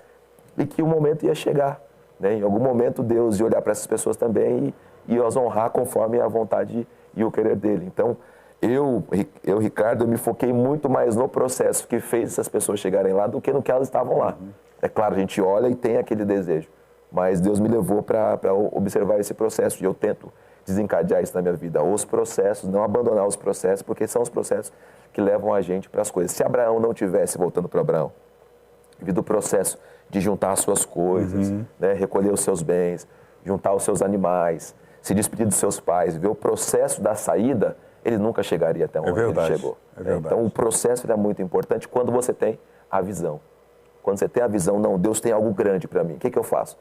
Speaker 3: e que o momento ia chegar, né? Em algum momento Deus ia olhar para essas pessoas também e as honrar conforme a vontade e o querer dele. Então, eu, Ricardo, eu me foquei muito mais no processo que fez essas pessoas chegarem lá do que no que elas estavam lá. É claro, a gente olha e tem aquele desejo, mas Deus me levou para observar esse processo e eu tento desencadear isso na minha vida. Os processos, não abandonar os processos, porque são os processos que levam a gente para as coisas. Se Abraão não tivesse, voltando para Abraão, devido ao processo de juntar as suas coisas, né, recolher os seus bens, juntar os seus animais, se despedir dos seus pais, ver o processo da saída, ele nunca chegaria até onde ele chegou. Então, o processo é muito importante quando você tem a visão. Quando você tem a visão, não, Deus tem algo grande para mim. O que eu faço?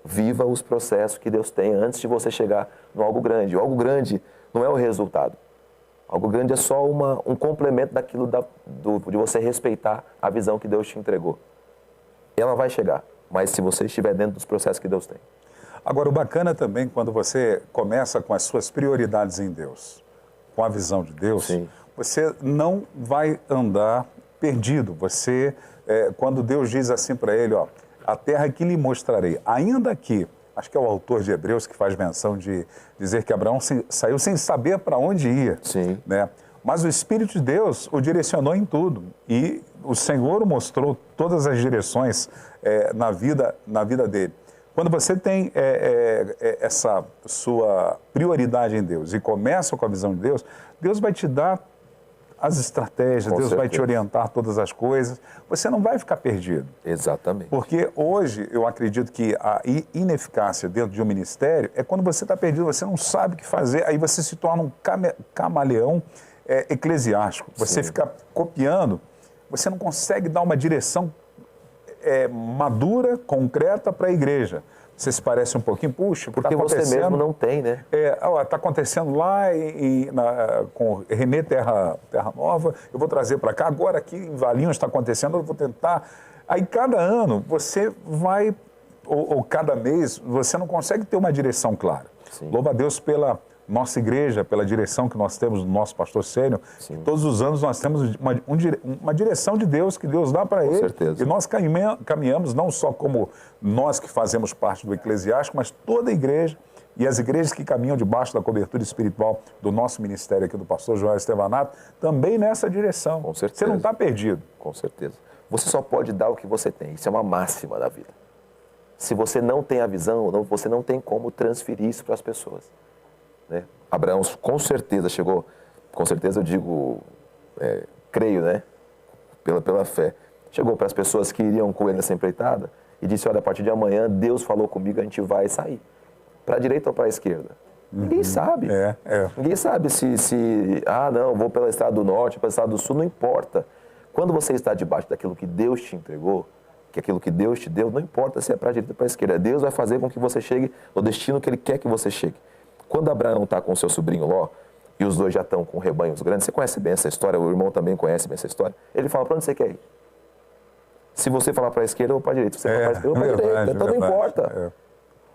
Speaker 3: Viva os processos que Deus tem antes de você chegar no algo grande. O algo grande não é o resultado. Algo grande é só um complemento daquilo de você respeitar a visão que Deus te entregou. Ela vai chegar, mas se você estiver dentro dos processos que Deus tem.
Speaker 2: Agora, o bacana também, quando você começa com as suas prioridades em Deus, com a visão de Deus,
Speaker 3: Sim.
Speaker 2: Você não vai andar perdido. Você, quando Deus diz assim para ele, ó, a terra que lhe mostrarei, ainda que, acho que é o autor de Hebreus que faz menção de dizer que Abraão saiu sem saber para onde ia.
Speaker 3: Sim.
Speaker 2: Né? Mas o Espírito de Deus o direcionou em tudo. E o Senhor mostrou todas as direções na vida dele. Quando você tem essa sua prioridade em Deus e começa com a visão de Deus, Deus vai te dar as estratégias,
Speaker 3: Com
Speaker 2: Deus
Speaker 3: certeza.
Speaker 2: vai te orientar todas as coisas. Você não vai ficar perdido.
Speaker 3: Exatamente.
Speaker 2: Porque hoje eu acredito que a ineficácia dentro de um ministério é quando você está perdido, você não sabe o que fazer, aí você se torna um camaleão eclesiástico. Você
Speaker 3: Sim.
Speaker 2: fica copiando, você não consegue dar uma direção madura, concreta para a igreja. Você se parece um pouquinho, puxa,
Speaker 3: Porque você mesmo não tem, né?
Speaker 2: Está acontecendo lá com Renê Terra Nova, eu vou trazer para cá. Agora aqui em Valinhos está acontecendo, eu vou tentar. Aí cada ano você vai, ou cada mês, você não consegue ter uma direção clara.
Speaker 3: Sim.
Speaker 2: Louva a Deus pela nossa igreja, pela direção que nós temos do nosso pastor Sênior. Todos os anos nós temos uma direção de Deus que Deus dá para ele.
Speaker 3: Certeza.
Speaker 2: E nós caminhamos não só como nós que fazemos parte do eclesiástico, mas toda a igreja e as igrejas que caminham debaixo da cobertura espiritual do nosso ministério aqui do pastor Joel Estevanato, também nessa direção.
Speaker 3: Com certeza.
Speaker 2: Você não está perdido.
Speaker 3: Com certeza. Você só pode dar o que você tem. Isso é uma máxima da vida. Se você não tem a visão, você não tem como transferir isso para as pessoas. Né? Abraão com certeza chegou, com certeza eu digo, creio, né? Pela fé, chegou para as pessoas que iriam com ele nessa empreitada e disse, olha, a partir de amanhã Deus falou comigo, a gente vai sair. Para a direita ou para a esquerda? Ninguém sabe. Ninguém sabe não, vou pela estrada do norte, pela estrada do sul, não importa. Quando você está debaixo daquilo que Deus te entregou, que aquilo que Deus te deu, não importa se é para a direita ou para a esquerda, Deus vai fazer com que você chegue no destino que Ele quer que você chegue. Quando Abraão está com seu sobrinho Ló, e os dois já estão com rebanhos grandes, você conhece bem essa história, o irmão também conhece bem essa história, ele fala, para onde você quer ir? Se você falar para a esquerda ou para a direita, você fala para a esquerda ou para a direita, então não importa.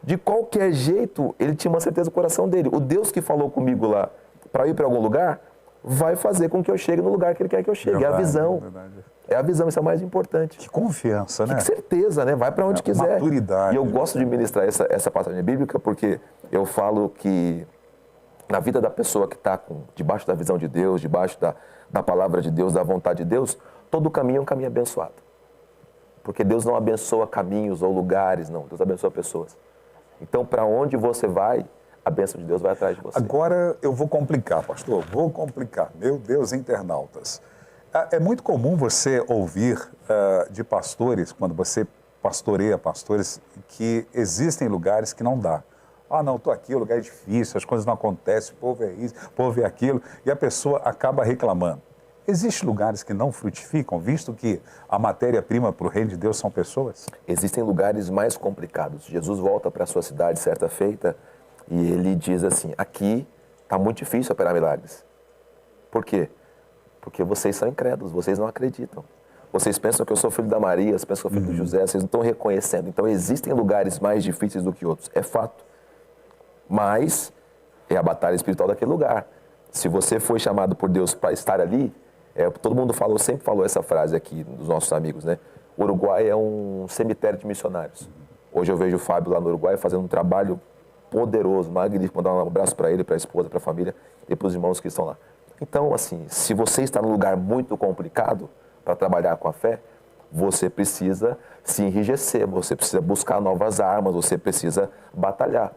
Speaker 3: De qualquer jeito, ele tinha uma certeza no coração dele. O Deus que falou comigo lá para ir para algum lugar, vai fazer com que eu chegue no lugar que Ele quer que eu chegue. É a visão. É a visão, isso é o mais importante.
Speaker 2: Que confiança, né?
Speaker 3: Que certeza, né? Vai para onde quiser.
Speaker 2: Maturidade.
Speaker 3: E eu gosto de ministrar essa passagem bíblica porque eu falo que na vida da pessoa que está debaixo da visão de Deus, debaixo da palavra de Deus, da vontade de Deus, todo caminho é um caminho abençoado. Porque Deus não abençoa caminhos ou lugares, não. Deus abençoa pessoas. Então, para onde você vai, a bênção de Deus vai atrás de você.
Speaker 2: Agora eu vou complicar, pastor, vou complicar. Meu Deus, internautas. É muito comum você ouvir de pastores, quando você pastoreia pastores, que existem lugares que não dá. Ah, não, estou aqui, o lugar é difícil, as coisas não acontecem, o povo é isso, o povo é aquilo, e a pessoa acaba reclamando. Existem lugares que não frutificam, visto que a matéria-prima para o reino de Deus são pessoas?
Speaker 3: Existem lugares mais complicados. Jesus volta para a sua cidade certa feita, e ele diz assim, aqui está muito difícil operar milagres. Por quê? Porque vocês são incrédulos, vocês não acreditam. Vocês pensam que eu sou filho da Maria, vocês pensam que eu sou filho do José, vocês não estão reconhecendo. Então existem lugares mais difíceis do que outros, é fato. Mas é a batalha espiritual daquele lugar. Se você foi chamado por Deus para estar ali, todo mundo sempre falou essa frase aqui dos nossos amigos, né? O Uruguai é um cemitério de missionários. Hoje eu vejo o Fábio lá no Uruguai fazendo um trabalho poderoso, magnífico, mandar um abraço para ele, para a esposa, para a família e para os irmãos que estão lá. Então, assim, se você está num lugar muito complicado para trabalhar com a fé, você precisa se enrijecer, você precisa buscar novas armas, você precisa batalhar.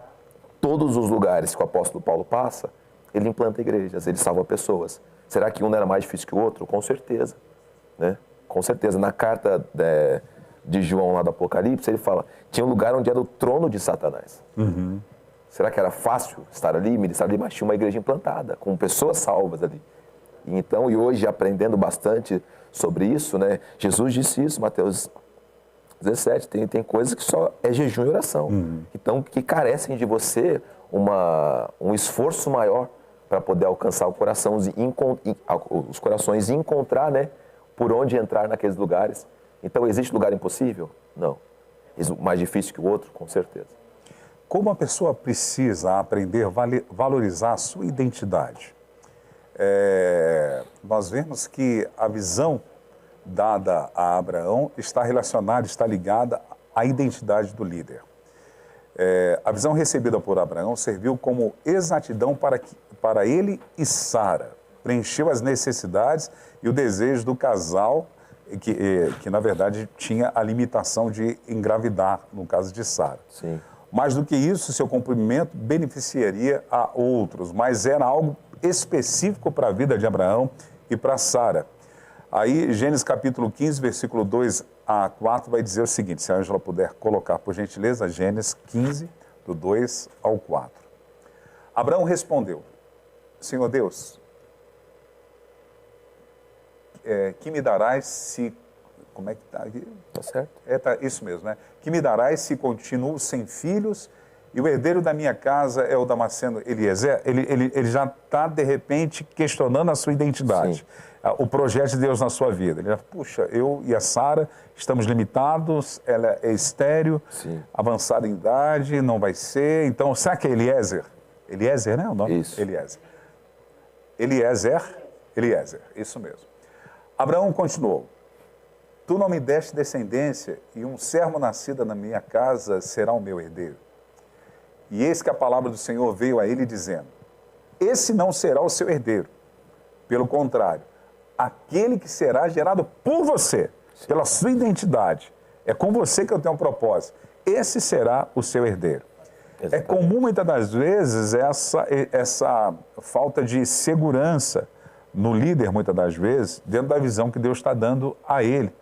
Speaker 3: Todos os lugares que o apóstolo Paulo passa, ele implanta igrejas, ele salva pessoas. Será que um não era mais difícil que o outro? Com certeza, né? Com certeza. Na carta de João lá do Apocalipse, ele fala, tinha um lugar onde era o trono de Satanás. Será que era fácil estar ali, ministrar ali? Mas tinha uma igreja implantada, com pessoas salvas ali. E hoje, aprendendo bastante sobre isso, né? Jesus disse isso, Mateus 17, tem coisas que só é jejum e oração. Então, que carecem de você um esforço maior para poder alcançar os corações e encontrar, né, por onde entrar naqueles lugares. Então, existe lugar impossível? Não. Mais difícil que o outro? Com certeza.
Speaker 2: Como a pessoa precisa aprender a valorizar a sua identidade? Nós vemos que a visão dada a Abraão está relacionada, está ligada à identidade do líder. A visão recebida por Abraão serviu como exatidão para ele e Preencheu as necessidades e o desejo do casal, que na verdade tinha a limitação de engravidar, no caso de Sara.
Speaker 3: Sim.
Speaker 2: Mais do que isso, seu cumprimento beneficiaria a outros, mas era algo específico para a vida de Abraão e para Sara. Aí, Gênesis capítulo 15, versículo 2 a 4, vai dizer o seguinte, se a Ângela puder colocar, por gentileza, Gênesis 15, do 2 ao 4. Abraão respondeu, Senhor Deus, que me darás se Como é que está aqui?
Speaker 3: Tá certo.
Speaker 2: Tá, isso mesmo, né? Que me darás se continuo sem filhos e o herdeiro da minha casa é o Damasceno Eliezer. Ele já está, de repente, questionando a sua identidade, o projeto de Deus na sua vida. Ele já, puxa, eu e a Sara estamos limitados, ela é estéril, avançada em idade, não vai ser. Então, será que é Eliezer? Eliezer, né? O nome?
Speaker 3: Isso.
Speaker 2: Eliezer, isso mesmo. Abraão continuou. Tu não me deste descendência, e um servo nascido na minha casa será o meu herdeiro. E eis que a palavra do Senhor veio a ele dizendo, esse não será o seu herdeiro. Pelo contrário, aquele que será gerado por você, pela sua identidade, é com você que eu tenho um propósito, esse será o seu herdeiro. Exatamente. É comum, muitas das vezes, essa falta de segurança no líder, muitas das vezes, dentro da visão que Deus está dando a ele.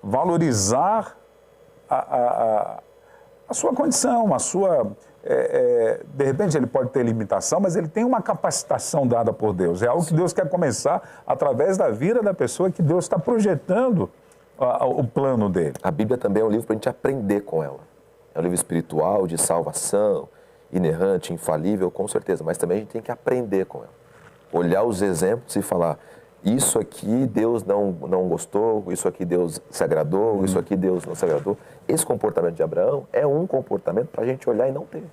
Speaker 2: Valorizar a sua condição, a sua... de repente ele pode ter limitação, mas ele tem uma capacitação dada por Deus. É algo que Deus quer começar através da vida da pessoa, que Deus está projetando o plano dele.
Speaker 3: A Bíblia também é um livro para a gente aprender com ela. É um livro espiritual, de salvação, inerrante, infalível, com certeza. Mas também a gente tem que aprender com ela. Olhar os exemplos e falar, isso aqui Deus não gostou, isso aqui Deus se agradou, isso aqui Deus não se agradou. Esse comportamento de Abraão é um comportamento para a gente olhar e não ter.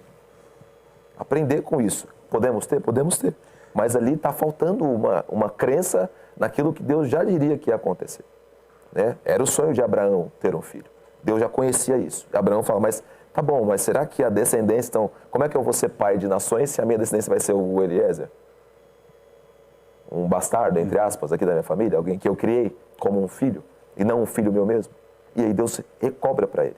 Speaker 3: Aprender com isso. Podemos ter? Podemos ter. Mas ali está faltando uma crença naquilo que Deus já diria que ia acontecer. Né? Era o sonho de Abraão ter um filho. Deus já conhecia isso. Abraão fala, mas tá bom, mas será que a descendência, então, como é que eu vou ser pai de nações se a minha descendência vai ser o Eliezer? Um bastardo, entre aspas, aqui da minha família, alguém que eu criei como um filho, e não um filho meu mesmo. E aí Deus recobra para ele.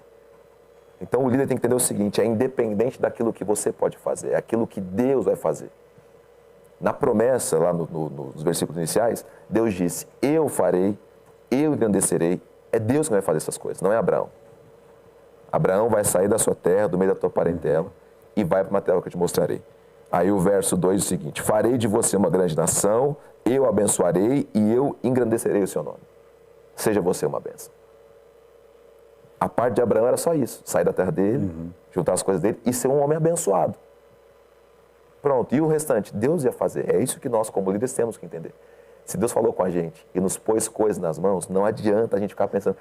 Speaker 3: Então o líder tem que entender o seguinte, é independente daquilo que você pode fazer, é aquilo que Deus vai fazer. Na promessa, lá nos versículos iniciais, Deus disse, eu farei, eu engrandecerei. É Deus que vai fazer essas coisas, não é Abraão. Abraão vai sair da sua terra, do meio da tua parentela, e vai para uma terra que eu te mostrarei. Aí o verso 2 é o seguinte, farei de você uma grande nação, eu abençoarei e eu engrandecerei o seu nome. Seja você uma bênção. A parte de Abraão era só isso, sair da terra dele, juntar as coisas dele e ser um homem abençoado. Pronto, e o restante? Deus ia fazer. É isso que nós, como líderes, temos que entender. Se Deus falou com a gente e nos pôs coisas nas mãos, não adianta a gente ficar pensando,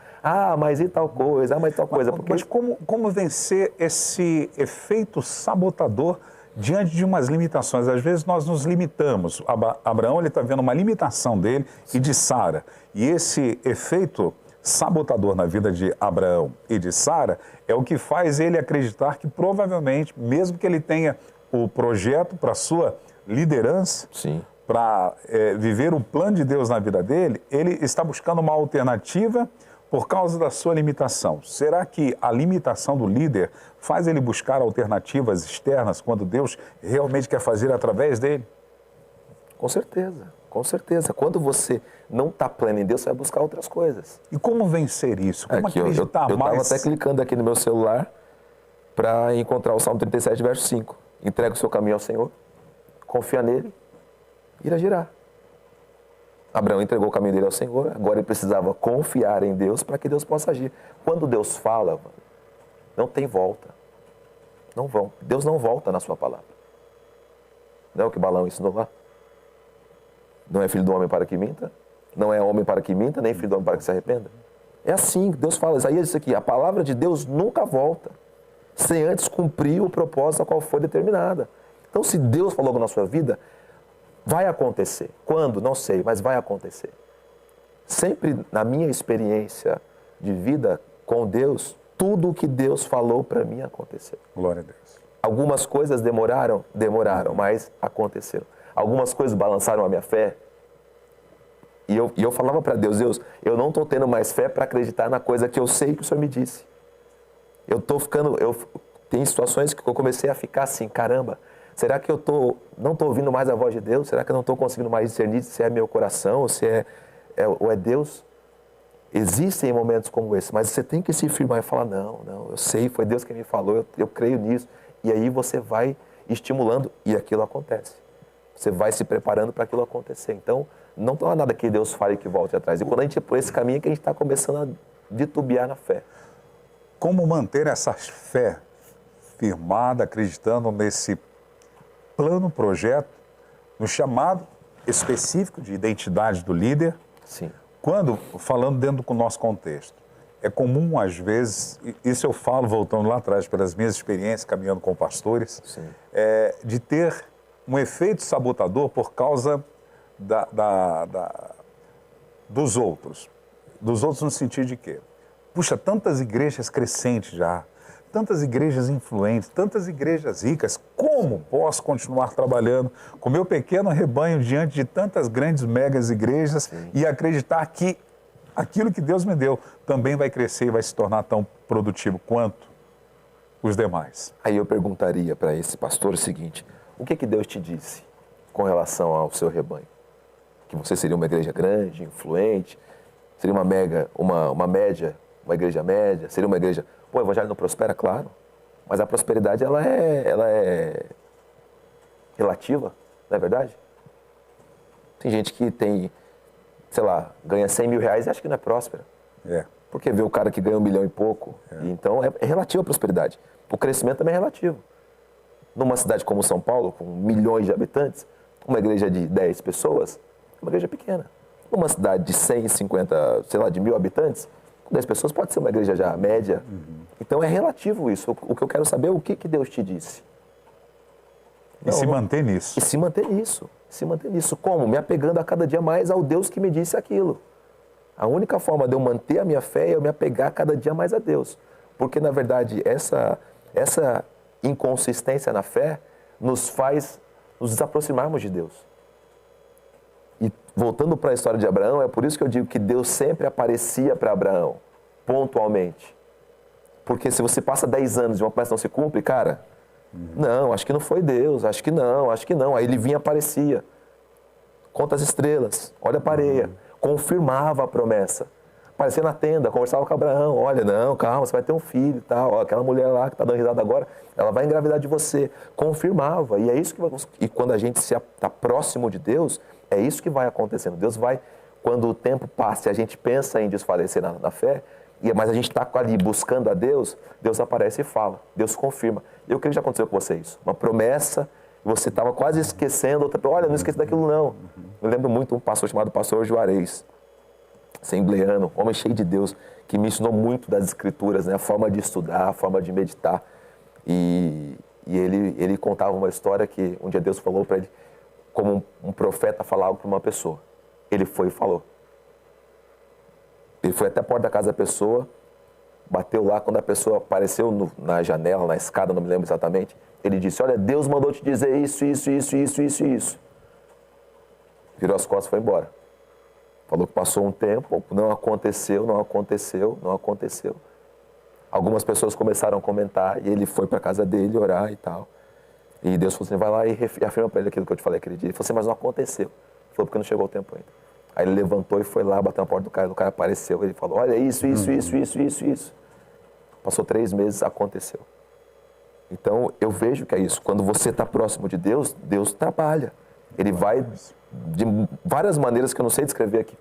Speaker 3: mas e tal coisa, mas tal coisa.
Speaker 2: Mas como vencer esse efeito sabotador diante de umas limitações? Às vezes nós nos limitamos. Abraão, ele está vendo uma limitação dele e de Sara. E esse efeito sabotador na vida de Abraão e de Sara é o que faz ele acreditar que provavelmente, mesmo que ele tenha o projeto para a sua liderança, para viver o plano de Deus na vida dele, ele está buscando uma alternativa por causa da sua limitação. Será que a limitação do líder faz ele buscar alternativas externas quando Deus realmente quer fazer através dele?
Speaker 3: Com certeza, com certeza. Quando você não está pleno em Deus, você vai buscar outras coisas.
Speaker 2: E como vencer isso? Como
Speaker 3: aqui,
Speaker 2: acreditar
Speaker 3: eu
Speaker 2: mais?
Speaker 3: Eu estava até clicando aqui no meu celular para encontrar o Salmo 37, verso 5. Entrega o seu caminho ao Senhor, confia nele, irá girar. Abraão entregou o caminho dele ao Senhor, agora ele precisava confiar em Deus para que Deus possa agir. Quando Deus fala, não tem volta. Não vão. Deus não volta na sua palavra. Não é o que Balaão ensinou lá? Não é filho do homem para que minta, não é homem para que minta, nem filho do homem para que se arrependa. É assim que Deus fala. Isaías disse aqui, a palavra de Deus nunca volta, sem antes cumprir o propósito a qual foi determinada. Então, se Deus falou algo na sua vida, vai acontecer. Quando? Não sei, mas vai acontecer. Sempre na minha experiência de vida com Deus, tudo o que Deus falou para mim aconteceu.
Speaker 2: Glória a Deus.
Speaker 3: Algumas coisas demoraram, mas aconteceram. Algumas coisas balançaram a minha fé. E eu falava para Deus, eu não estou tendo mais fé para acreditar na coisa que eu sei que o Senhor me disse. Tem situações que eu comecei a ficar assim, caramba, será que eu não estou ouvindo mais a voz de Deus? Será que eu não estou conseguindo mais discernir se é meu coração ou se ou é Deus? Existem momentos como esse, mas você tem que se firmar e falar, não, eu sei, foi Deus quem me falou, eu creio nisso. E aí você vai estimulando e aquilo acontece. Você vai se preparando para aquilo acontecer. Então, Não há nada que Deus fale que volte atrás. E quando a gente é por esse caminho é que a gente está começando a titubear na fé.
Speaker 2: Como manter essa fé firmada, acreditando nesse plano, projeto, no chamado específico de identidade do líder?
Speaker 3: Sim.
Speaker 2: Quando, falando dentro do nosso contexto, é comum, às vezes, isso eu falo voltando lá atrás, pelas minhas experiências caminhando com pastores, de ter um efeito sabotador por causa dos outros. Dos outros no sentido de quê? Puxa, tantas igrejas crescentes já, tantas igrejas influentes, tantas igrejas ricas, como posso continuar trabalhando com meu pequeno rebanho diante de tantas grandes megas igrejas e acreditar que aquilo que Deus me deu também vai crescer e vai se tornar tão produtivo quanto os demais?
Speaker 3: Aí eu perguntaria para esse pastor o seguinte: o que Deus te disse com relação ao seu rebanho? Que você seria uma igreja grande, influente, seria uma igreja média, seria uma igreja... Pô, o evangelho não prospera, claro, mas a prosperidade ela é relativa, não é verdade? Tem gente que tem, sei lá, ganha 100 mil reais e acha que não é próspera. Porque vê o cara que ganha 1 milhão e pouco. E então é relativa a prosperidade. O crescimento também é relativo. Numa cidade como São Paulo, com milhões de habitantes, uma igreja de 10 pessoas é uma igreja pequena. Numa cidade de 150, sei lá, de 1.000 habitantes, com 10 pessoas pode ser uma igreja já média. Então é relativo isso. O que eu quero saber é o que Deus te disse.
Speaker 2: E se manter nisso.
Speaker 3: E se manter nisso. Se manter nisso. Como? Me apegando a cada dia mais ao Deus que me disse aquilo. A única forma de eu manter a minha fé é eu me apegar cada dia mais a Deus. Porque, na verdade, essa inconsistência na fé nos faz nos desaproximarmos de Deus. E voltando para a história de Abraão, é por isso que eu digo que Deus sempre aparecia para Abraão, pontualmente. Porque se você passa 10 anos e uma promessa não se cumpre, cara, não, acho que não foi Deus, acho que não. Aí ele vinha e aparecia. Conta as estrelas, olha para a areia, confirmava a promessa. Aparecia na tenda, conversava com Abraão, olha, não, calma, você vai ter um filho e tal, ó, aquela mulher lá que está dando risada agora, ela vai engravidar de você. Confirmava, e é isso que vai... E quando a gente está próximo de Deus, é isso que vai acontecendo. Deus vai, quando o tempo passa e a gente pensa em desfalecer na fé, mas a gente está ali buscando a Deus, Deus aparece e fala, Deus confirma. Eu creio que já aconteceu com você isso. Uma promessa, você estava quase esquecendo, olha, não esqueça daquilo não. Eu lembro muito de um pastor chamado Pastor Juarez, assembleano, homem cheio de Deus, que me ensinou muito das Escrituras, né? A forma de estudar, a forma de meditar. E ele contava uma história que um dia Deus falou para ele, como um profeta falar algo para uma pessoa. Ele foi e falou. Ele foi até a porta da casa da pessoa, bateu lá, quando a pessoa apareceu na janela, na escada, não me lembro exatamente, ele disse, olha, Deus mandou te dizer isso. Virou as costas e foi embora. Falou que passou um tempo, não aconteceu. Algumas pessoas começaram a comentar e ele foi para a casa dele orar e tal. E Deus falou assim, vai lá e afirma para ele aquilo que eu te falei aquele dia. Ele falou assim, mas não aconteceu. Ele falou, porque não chegou o tempo ainda. Aí ele levantou e foi lá, bateu na porta do cara apareceu. Ele falou, olha, isso. Passou 3 meses, aconteceu. Então, eu vejo que é isso. Quando você está próximo de Deus, Deus trabalha. Ele vai de várias maneiras que eu não sei descrever aqui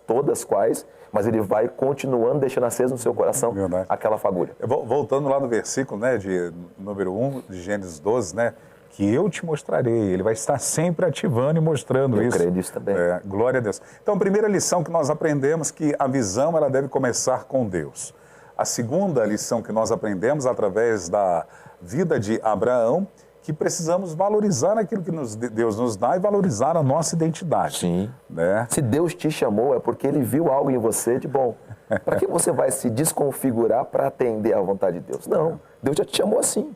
Speaker 3: todas quais, mas ele vai continuando deixando aceso no seu coração aquela fagulha.
Speaker 2: Voltando lá no versículo, né, de número 1 de Gênesis 12, né, que eu te mostrarei. Ele vai estar sempre ativando e mostrando isso.
Speaker 3: Eu creio nisso também.
Speaker 2: Glória a Deus. Então, a primeira lição que nós aprendemos que a visão ela deve começar com Deus. A segunda lição que nós aprendemos através da vida de Abraão, que precisamos valorizar aquilo que Deus nos dá e valorizar a nossa identidade.
Speaker 3: Sim.
Speaker 2: Né?
Speaker 3: Se Deus te chamou, é porque Ele viu algo em você de bom. Para que você vai se desconfigurar para atender à vontade de Deus? Não, Deus já te chamou assim.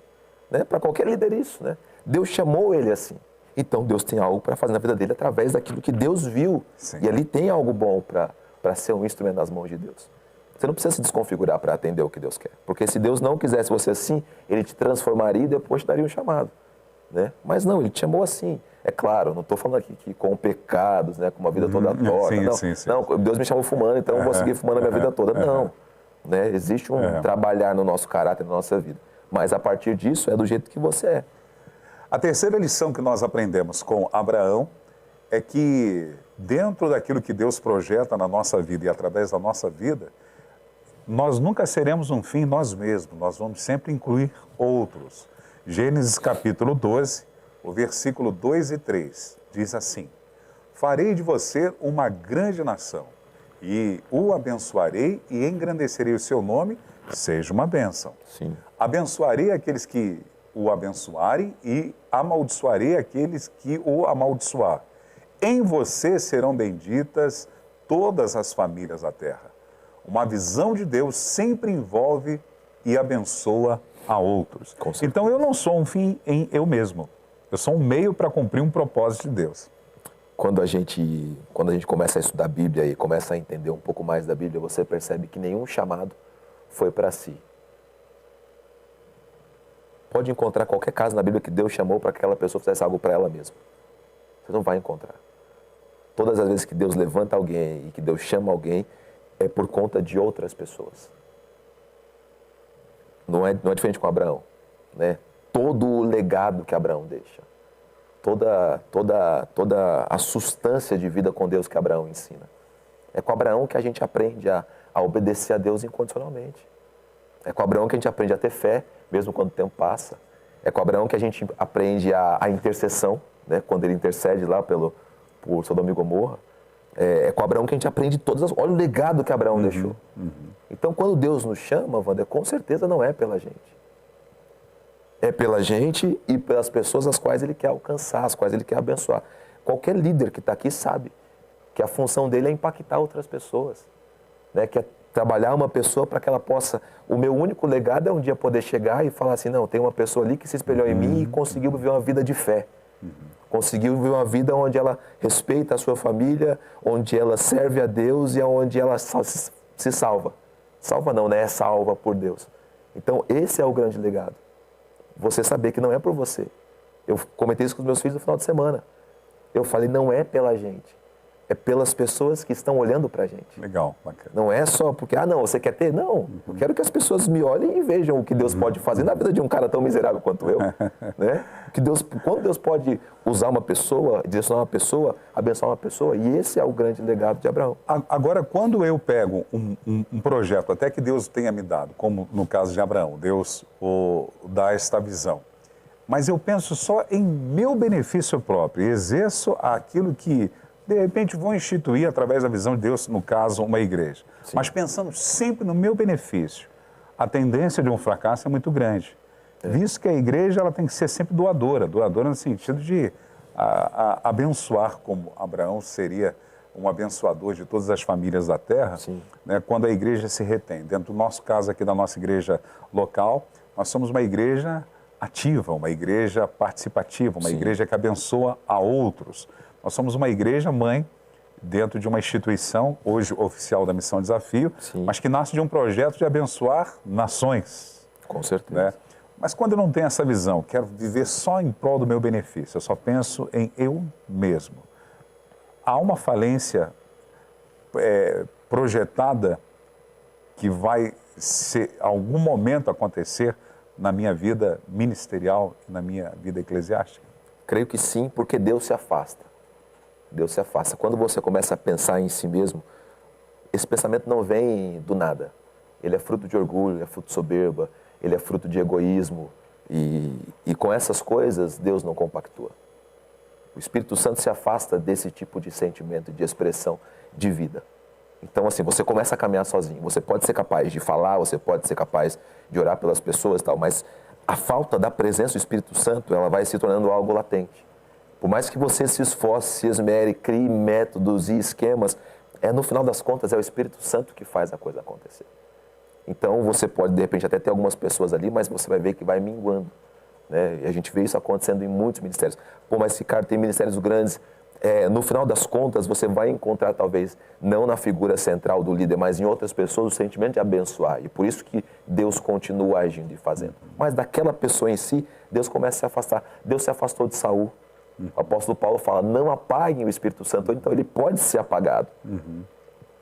Speaker 3: Né? Para qualquer líder isso. Né? Deus chamou ele assim. Então Deus tem algo para fazer na vida dele através daquilo que Deus viu. Sim. E ali tem algo bom para ser um instrumento nas mãos de Deus. Você não precisa se desconfigurar para atender o que Deus quer. Porque se Deus não quisesse você assim, Ele te transformaria e depois te daria um chamado. Né? Mas não, Ele te chamou assim. É claro, não estou falando aqui que com pecados, né, com uma vida toda torta. Sim. Não, Deus me chamou fumando, então eu vou seguir fumando a minha vida toda. Não. Né? Existe um trabalhar no nosso caráter, na nossa vida. Mas a partir disso é do jeito que você é.
Speaker 2: A terceira lição que nós aprendemos com Abraão é que dentro daquilo que Deus projeta na nossa vida e através da nossa vida, nós nunca seremos um fim nós mesmos, nós vamos sempre incluir outros. Gênesis capítulo 12, o versículo 2 e 3, diz assim: farei de você uma grande nação, e o abençoarei e engrandecerei o seu nome, seja uma bênção.
Speaker 3: Sim.
Speaker 2: Abençoarei aqueles que o abençoarem e amaldiçoarei aqueles que o amaldiçoar. Em você serão benditas todas as famílias da terra. Uma visão de Deus sempre envolve e abençoa a outros. Então eu não sou um fim em eu mesmo. Eu sou um meio para cumprir um propósito de Deus.
Speaker 3: Quando a gente começa a estudar a Bíblia e começa a entender um pouco mais da Bíblia, você percebe que nenhum chamado foi para si. Pode encontrar qualquer caso na Bíblia que Deus chamou para que aquela pessoa fizesse algo para ela mesma. Você não vai encontrar. Todas as vezes que Deus levanta alguém e que Deus chama alguém, é por conta de outras pessoas. Não é diferente com Abraão, né? Todo o legado que Abraão deixa, toda a substância de vida com Deus que Abraão ensina. É com Abraão que a gente aprende a obedecer a Deus incondicionalmente. É com Abraão que a gente aprende a ter fé, mesmo quando o tempo passa. É com Abraão que a gente aprende a intercessão, né? Quando ele intercede lá por Sodoma e Gomorra. É com Abraão que a gente aprende todas as... Olha o legado que Abraão deixou. Então, quando Deus nos chama, Wander, com certeza não é pela gente. É pela gente e pelas pessoas as quais Ele quer alcançar, as quais Ele quer abençoar. Qualquer líder que está aqui sabe que a função dele é impactar outras pessoas, né? Que é trabalhar uma pessoa para que ela possa... O meu único legado é um dia poder chegar e falar assim, não, tem uma pessoa ali que se espelhou em mim e conseguiu viver uma vida de fé. Conseguiu viver uma vida onde ela respeita a sua família, onde ela serve a Deus e onde ela se salva. Salva não, né? É salva por Deus. Então, esse é o grande legado. Você saber que não é por você. Eu comentei isso com os meus filhos no final de semana. Eu falei, não é pela gente. É pelas pessoas que estão olhando pra gente.
Speaker 2: Legal, bacana.
Speaker 3: Não é só porque, não, você quer ter? Não. Eu quero que as pessoas me olhem e vejam o que Deus pode fazer na vida de um cara tão miserável quanto eu. Né? Quando Deus pode usar uma pessoa, direcionar uma pessoa, abençoar uma pessoa, e esse é o grande legado de Abraão.
Speaker 2: Agora, quando eu pego um projeto, até que Deus tenha me dado, como no caso de Abraão, Deus dá esta visão, mas eu penso só em meu benefício próprio, e exerço aquilo que, de repente, vou instituir através da visão de Deus, no caso, uma igreja. Sim. Mas pensando sempre no meu benefício, a tendência de um fracasso é muito grande. Visto que a igreja ela tem que ser sempre doadora no sentido de abençoar, como Abraão seria um abençoador de todas as famílias da terra, né, quando a igreja se retém. Dentro do nosso caso aqui da nossa igreja local, nós somos uma igreja ativa, uma igreja participativa, uma igreja que abençoa a outros. Nós somos uma igreja mãe dentro de uma instituição, hoje oficial da Missão Desafio, mas que nasce de um projeto de abençoar nações.
Speaker 3: Com certeza.
Speaker 2: Né? Mas quando eu não tenho essa visão, quero viver só em prol do meu benefício, eu só penso em eu mesmo. Há uma falência projetada que vai, em algum momento, acontecer na minha vida ministerial, na minha vida eclesiástica?
Speaker 3: Creio que sim, porque Deus se afasta. Deus se afasta. Quando você começa a pensar em si mesmo, esse pensamento não vem do nada. Ele é fruto de orgulho, ele é fruto de soberba, ele é fruto de egoísmo. E com essas coisas, Deus não compactua. O Espírito Santo se afasta desse tipo de sentimento, de expressão de vida. Então, assim, você começa a caminhar sozinho. Você pode ser capaz de falar, você pode ser capaz de orar pelas pessoas e tal, mas a falta da presença do Espírito Santo, ela vai se tornando algo latente. Por mais que você se esforce, se esmere, crie métodos e esquemas, no final das contas, é o Espírito Santo que faz a coisa acontecer. Então, você pode, de repente, até ter algumas pessoas ali, mas você vai ver que vai minguando. Né? E a gente vê isso acontecendo em muitos ministérios. Pô, mas esse cara tem ministérios grandes. No final das contas, você vai encontrar, talvez, não na figura central do líder, mas em outras pessoas, o sentimento de abençoar. E por isso que Deus continua agindo e fazendo. Mas daquela pessoa em si, Deus começa a se afastar. Deus se afastou de Saul. O apóstolo Paulo fala, não apaguem o Espírito Santo, então ele pode ser apagado.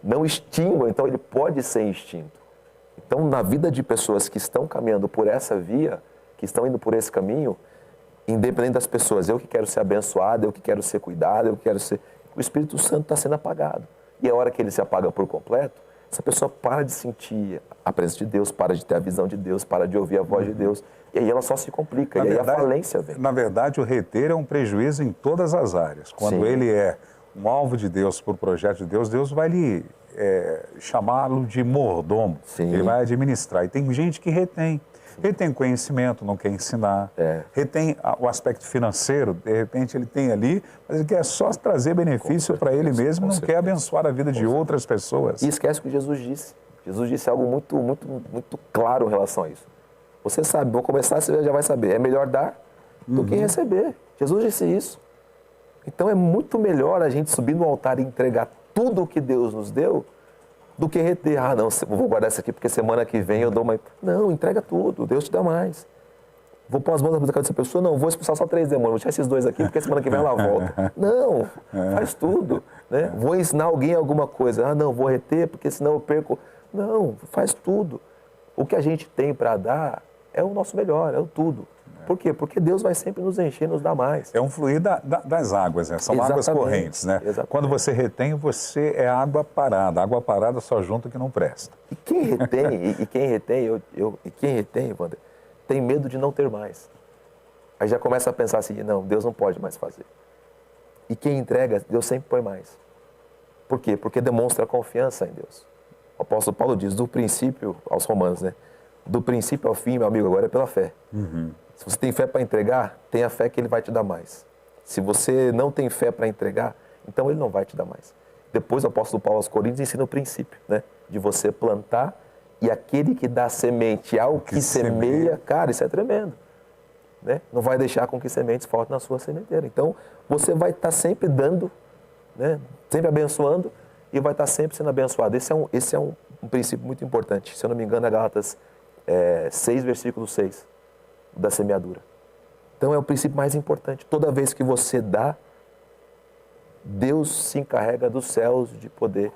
Speaker 3: Não extinguam, então ele pode ser extinto. Então, na vida de pessoas que estão caminhando por essa via, que estão indo por esse caminho, independente das pessoas, eu que quero ser abençoado, eu que quero ser cuidado, eu que quero ser... O Espírito Santo está sendo apagado. E a hora que ele se apaga por completo, essa pessoa para de sentir a presença de Deus, para de ter a visão de Deus, para de ouvir a voz de Deus. E aí ela só se complica, e aí a falência vem.
Speaker 2: Na verdade, o reter é um prejuízo em todas as áreas. Quando
Speaker 3: Sim.
Speaker 2: ele é um alvo de Deus, por projeto de Deus, Deus vai lhe chamá-lo de mordomo.
Speaker 3: Sim.
Speaker 2: Ele vai administrar. E tem gente que retém. Retém conhecimento, não quer ensinar. Retém o aspecto financeiro, de repente ele tem ali, mas ele quer só trazer benefício para ele mesmo, não quer abençoar a vida de outras pessoas.
Speaker 3: E esquece o que Jesus disse. Jesus disse algo muito, muito, muito claro em relação a isso. Você sabe, vou começar, você já vai saber. É melhor dar do que receber. Jesus disse isso. Então é muito melhor a gente subir no altar e entregar tudo o que Deus nos deu do que reter. Ah, não, vou guardar isso aqui porque semana que vem eu dou uma... Não, entrega tudo, Deus te dá mais. Vou pôr as mãos na cabeça dessa pessoa? Não, vou expulsar só 3 demônios, vou tirar esses 2 aqui porque semana que vem ela volta. Não, faz tudo. Né? Vou ensinar alguém alguma coisa. Ah, não, vou reter porque senão eu perco. Não, faz tudo. O que a gente tem para dar é o nosso melhor, é o tudo. Por quê? Porque Deus vai sempre nos encher, nos dar mais.
Speaker 2: É um fluir das águas, né? São águas correntes, né?
Speaker 3: Exatamente.
Speaker 2: Quando você retém, você é água parada. Água parada só junta que não presta.
Speaker 3: E quem retém, quem retém, Wander, tem medo de não ter mais. Aí já começa a pensar assim, não, Deus não pode mais fazer. E quem entrega, Deus sempre põe mais. Por quê? Porque demonstra confiança em Deus. O apóstolo Paulo diz, do princípio, aos Romanos, né? Do princípio ao fim, meu amigo, agora é pela fé. Se você tem fé para entregar, tenha fé que Ele vai te dar mais. Se você não tem fé para entregar, então Ele não vai te dar mais. Depois o apóstolo Paulo aos Coríntios ensina o princípio, né? De você plantar e aquele que dá semente ao que semeia, cara, isso é tremendo. Né? Não vai deixar com que sementes faltem na sua sementeira. Então, você vai estar sempre dando, né? Sempre abençoando e vai estar sempre sendo abençoado. Esse é um princípio muito importante. Se eu não me engano, é Gálatas 6, versículo 6. Da semeadura. Então é o princípio mais importante. Toda vez que você dá, Deus se encarrega dos céus de poder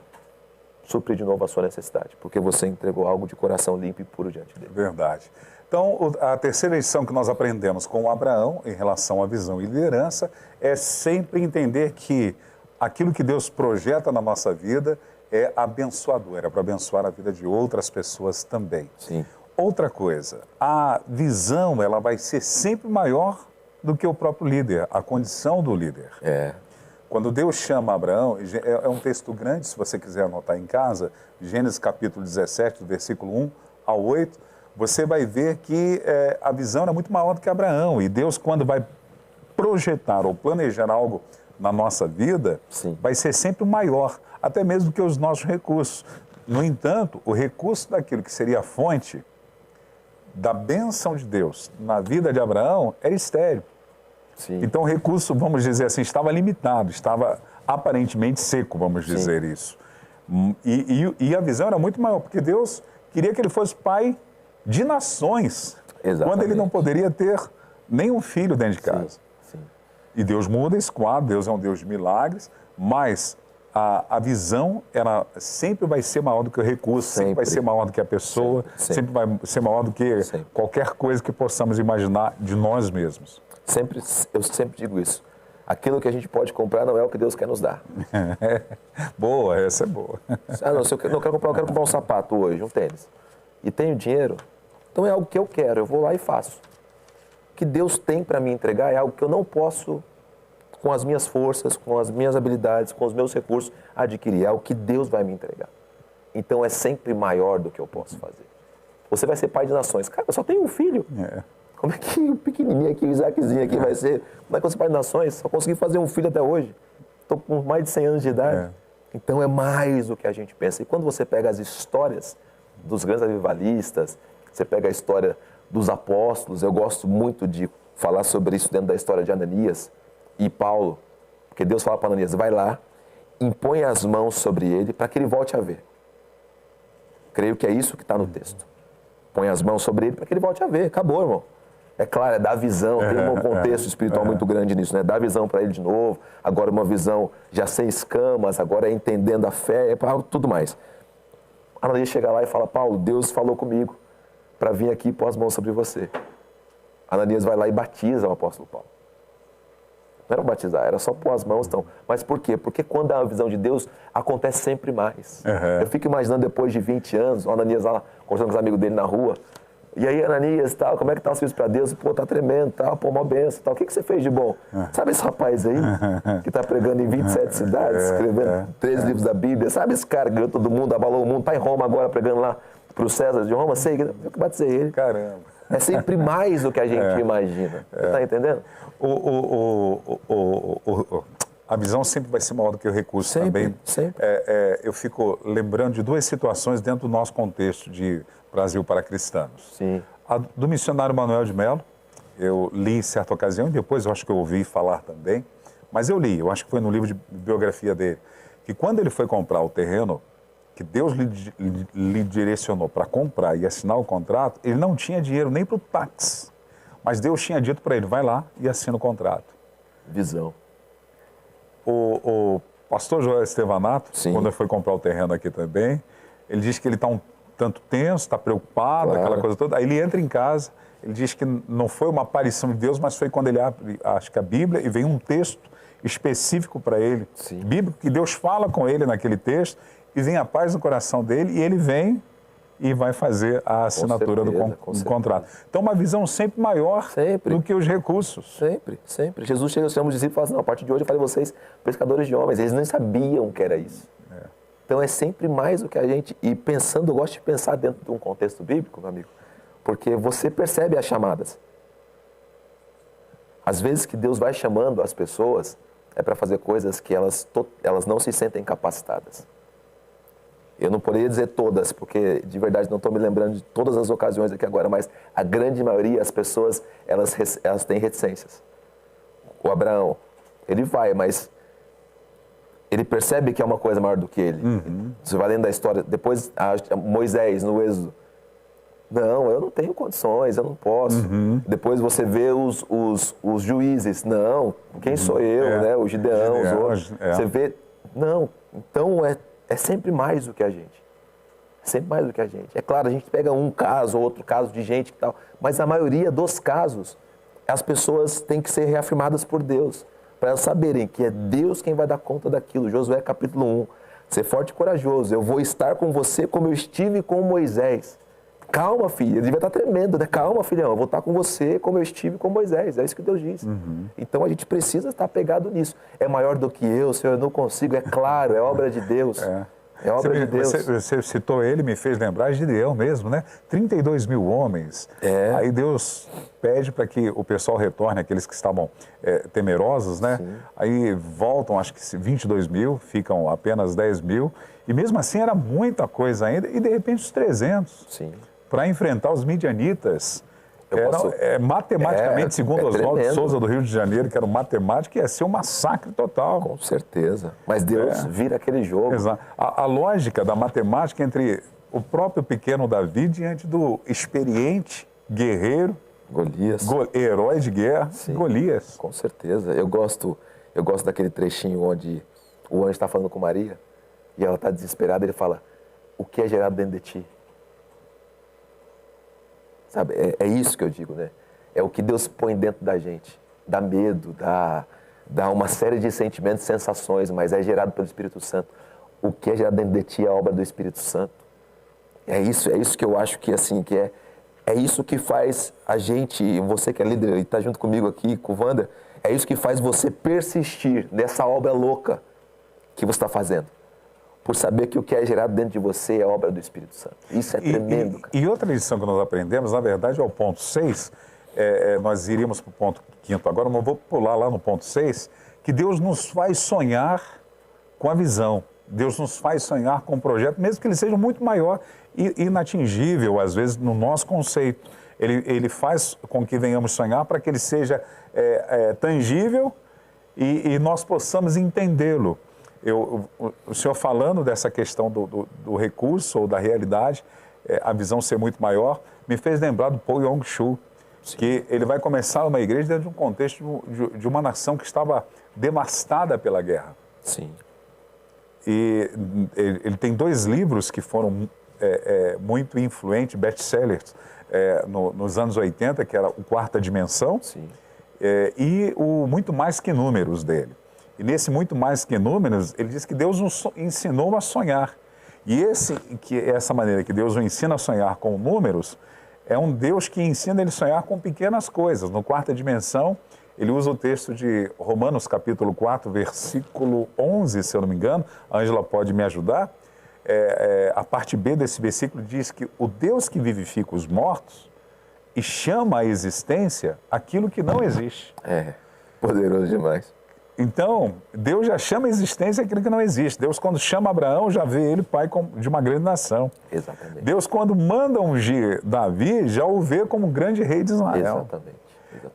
Speaker 3: suprir de novo a sua necessidade, porque você entregou algo de coração limpo e puro diante dele.
Speaker 2: Verdade. Então, a terceira lição que nós aprendemos com Abraão em relação à visão e liderança é sempre entender que aquilo que Deus projeta na nossa vida é abençoador, é para abençoar a vida de outras pessoas também.
Speaker 3: Sim.
Speaker 2: Outra coisa, a visão ela vai ser sempre maior do que o próprio líder, a condição do líder. Quando Deus chama Abraão, é um texto grande, se você quiser anotar em casa, Gênesis capítulo 17, do versículo 1 ao 8, você vai ver que a visão era muito maior do que Abraão. E Deus, quando vai projetar ou planejar algo na nossa vida, vai ser sempre maior, até mesmo do que os nossos recursos. No entanto, o recurso daquilo que seria a fonte da bênção de Deus na vida de Abraão era estéril. Então o recurso, vamos dizer assim, estava limitado, estava aparentemente seco, vamos dizer isso. E a visão era muito maior, porque Deus queria que ele fosse pai de nações, quando ele não poderia ter nenhum filho dentro de casa. E Deus muda esse quadro, Deus é um Deus de milagres, mas a visão ela sempre vai ser maior do que o recurso, sempre vai ser maior do que a pessoa, sempre vai ser maior do que qualquer coisa que possamos imaginar de nós mesmos. Eu sempre digo isso. Aquilo que a gente pode comprar não é o que Deus quer nos dar. Boa, essa é boa.
Speaker 3: Não, se eu quero comprar um sapato hoje, um tênis, e tenho dinheiro, então é algo que eu quero, eu vou lá e faço. O que Deus tem para me entregar é algo que eu não posso, com as minhas forças, com as minhas habilidades, com os meus recursos, adquirir. É o que Deus vai me entregar. Então é sempre maior do que eu posso fazer. Você vai ser pai de nações. Cara, eu só tenho um filho. Como é que o pequenininho aqui, o Isaaczinho aqui vai ser? Como é que eu sou pai de nações? Só consegui fazer um filho até hoje. Estou com mais de 100 anos de idade. Então é mais do que a gente pensa. E quando você pega as histórias dos grandes avivalistas, você pega a história dos apóstolos, eu gosto muito de falar sobre isso dentro da história de Ananias e Paulo, porque Deus fala para Ananias, vai lá, impõe as mãos sobre ele para que ele volte a ver. Creio que é isso que está no texto. Põe as mãos sobre ele para que ele volte a ver. Acabou, irmão. É claro, é dar visão, tem um contexto espiritual muito grande nisso, né? Dar visão para ele de novo, agora uma visão já sem escamas, agora é entendendo a fé, tudo mais. Ananias chega lá e fala, Paulo, Deus falou comigo para vir aqui e pôr as mãos sobre você. Ananias vai lá e batiza o apóstolo Paulo. Não era batizar, era só pôr as mãos. Então. Mas por quê? Porque quando há a visão de Deus, acontece sempre mais. Eu fico imaginando depois de 20 anos, o Ananias lá, conversando com os amigos dele na rua. E aí, Ananias, tal, como é que tá o serviço para Deus? Pô, tá tremendo, tal, pô, mó benção, tal. O que você fez de bom? Sabe esse rapaz aí, que tá pregando em 27 cidades, escrevendo 3 livros da Bíblia? Sabe esse cara que ganhou todo mundo, abalou o mundo, tá em Roma agora pregando lá pro César de Roma? Sei, eu que batizei ele.
Speaker 2: Caramba.
Speaker 3: É sempre mais do que a gente imagina. Você tá entendendo?
Speaker 2: A visão sempre vai ser maior do que o recurso
Speaker 3: Sempre,
Speaker 2: também.
Speaker 3: sempre.
Speaker 2: Eu fico lembrando de 2 situações dentro do nosso contexto de Brasil para cristãos.
Speaker 3: Sim.
Speaker 2: A do missionário Manuel de Melo, eu li em certa ocasião e depois eu acho que eu ouvi falar também, mas eu li, eu acho que foi no livro de biografia dele, que quando ele foi comprar o terreno, que Deus lhe direcionou para comprar e assinar o contrato, ele não tinha dinheiro nem para o táxi, mas Deus tinha dito para ele, vai lá e assina o contrato.
Speaker 3: Visão.
Speaker 2: O pastor Joel Estevanato,
Speaker 3: Sim.
Speaker 2: quando ele foi comprar o terreno aqui também, ele diz que ele está um tanto tenso, está preocupado,
Speaker 3: Claro.
Speaker 2: aquela coisa toda. Aí ele entra em casa, ele diz que não foi uma aparição de Deus, mas foi quando ele abre, acho que a Bíblia, e vem um texto específico para ele,
Speaker 3: Sim.
Speaker 2: bíblico, que Deus fala com ele naquele texto, e vem a paz no coração dele, e ele vem e vai fazer a assinatura
Speaker 3: certeza,
Speaker 2: do
Speaker 3: com certeza.
Speaker 2: contrato. Então, uma visão sempre maior
Speaker 3: Sempre.
Speaker 2: do que os recursos.
Speaker 3: Sempre, sempre. Jesus chega, chama os discípulos e fala assim, não, a partir de hoje eu falei vocês pescadores de homens. Eles nem sabiam que era isso. Então é sempre mais do que a gente... E pensando, eu gosto de pensar dentro de um contexto bíblico, meu amigo, porque você percebe as chamadas. Às vezes que Deus vai chamando as pessoas é para fazer coisas que elas não se sentem capacitadas. Eu não poderia dizer todas, porque de verdade não estou me lembrando de todas as ocasiões aqui agora, mas a grande maioria, as pessoas, elas têm reticências. O Abraão, ele vai, mas ele percebe que é uma coisa maior do que ele. Você vai lendo a história, depois Moisés no Êxodo. Não, eu não tenho condições, eu não posso. Depois você vê os juízes. Não, quem sou eu, né? O Gideão, os outros. Você vê, não, então é sempre mais do que a gente. É sempre mais do que a gente. É claro, a gente pega um caso, outro caso de gente e tal, mas a maioria dos casos, as pessoas têm que ser reafirmadas por Deus, para elas saberem que é Deus quem vai dar conta daquilo. Josué capítulo 1, ser forte e corajoso, eu vou estar com você como eu estive com Moisés. Calma, filha, ele devia estar tremendo, né? Calma, filhão, eu vou estar com você como eu estive com Moisés. É isso que Deus diz. Então a gente precisa estar pegado nisso. É maior do que eu, Senhor, eu não consigo, é claro, é obra de Deus. É obra de Deus.
Speaker 2: Você citou ele, me fez lembrar de Gideão mesmo, né? 32 mil homens. Aí Deus pede para que o pessoal retorne, aqueles que estavam temerosos, né?
Speaker 3: Sim.
Speaker 2: Aí voltam, acho que 22 mil, ficam apenas 10 mil. E mesmo assim era muita coisa ainda. E de repente os 300.
Speaker 3: Sim.
Speaker 2: Para enfrentar os midianitas.
Speaker 3: Posso-
Speaker 2: Matematicamente, segundo Oswaldo
Speaker 3: tremendo.
Speaker 2: Souza, do Rio de Janeiro, que era um matemático, ia ser um massacre total.
Speaker 3: Com certeza. Mas Deus vira aquele jogo.
Speaker 2: Exato. A lógica da matemática entre o próprio pequeno Davi diante do experiente guerreiro,
Speaker 3: Golias.
Speaker 2: herói de guerra,
Speaker 3: Sim.
Speaker 2: Golias.
Speaker 3: Com certeza. Eu gosto daquele trechinho onde o anjo está falando com Maria e ela está desesperada. Ele fala, o que é gerado dentro de ti? Sabe, é isso que eu digo, né? É o que Deus põe dentro da gente. Dá medo, dá uma série de sentimentos, sensações, mas é gerado pelo Espírito Santo. O que é gerado dentro de ti é a obra do Espírito Santo. É isso que eu acho que, assim, é isso que faz a gente, você que é líder e está junto comigo aqui, com o Wander, é isso que faz você persistir nessa obra louca que você está fazendo. Por saber que o que é gerado dentro de você é obra do Espírito Santo. Isso é tremendo, cara.
Speaker 2: E outra lição que nós aprendemos, na verdade, é o ponto 6. Nós iríamos para o ponto 5 agora, mas vou pular lá no ponto 6, que Deus nos faz sonhar com a visão. Deus nos faz sonhar com um projeto, mesmo que ele seja muito maior e inatingível, às vezes, no nosso conceito. Ele faz com que venhamos sonhar para que ele seja tangível e nós possamos entendê-lo. O senhor falando dessa questão do recurso ou da realidade, a visão ser muito maior, me fez lembrar do Paul Yong-Soo, que ele vai começar uma igreja dentro de um contexto de uma nação que estava devastada pela guerra.
Speaker 3: Sim.
Speaker 2: E ele tem 2 livros que foram muito influentes, best-sellers, nos anos 80, que era o Quarta Dimensão,
Speaker 3: Sim.
Speaker 2: E o Muito Mais Que Números dele. E nesse Muito Mais Que Números, ele diz que Deus nos ensinou a sonhar. E essa maneira que Deus o ensina a sonhar com números, é um Deus que ensina ele a sonhar com pequenas coisas. No Quarta Dimensão, ele usa o texto de Romanos capítulo 4, versículo 11, se eu não me engano. A Ângela pode me ajudar. A parte B desse versículo diz que o Deus que vivifica os mortos e chama à existência aquilo que não existe.
Speaker 3: Poderoso demais.
Speaker 2: Então, Deus já chama à existência aquilo que não existe. Deus, quando chama Abraão, já vê ele pai de uma grande nação.
Speaker 3: Exatamente.
Speaker 2: Deus, quando manda ungir Davi, já o vê como grande rei de Israel.
Speaker 3: Exatamente.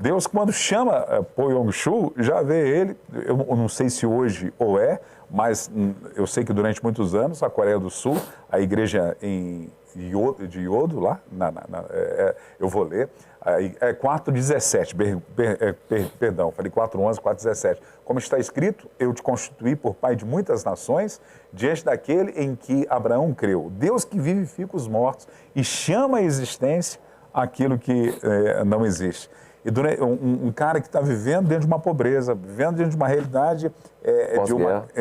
Speaker 2: Deus, quando chama Po Yong-Shu, já vê ele, eu não sei se hoje ou mas eu sei que durante muitos anos, a Coreia do Sul, a igreja de Yodo, lá, eu vou ler, 4:17, perdão, falei 4:11, 4:17. Como está escrito, eu te constituí por pai de muitas nações, diante daquele em que Abraão creu. Deus que vivifica os mortos e chama à existência aquilo que não existe. E um cara que está vivendo dentro de uma pobreza, vivendo dentro de uma realidade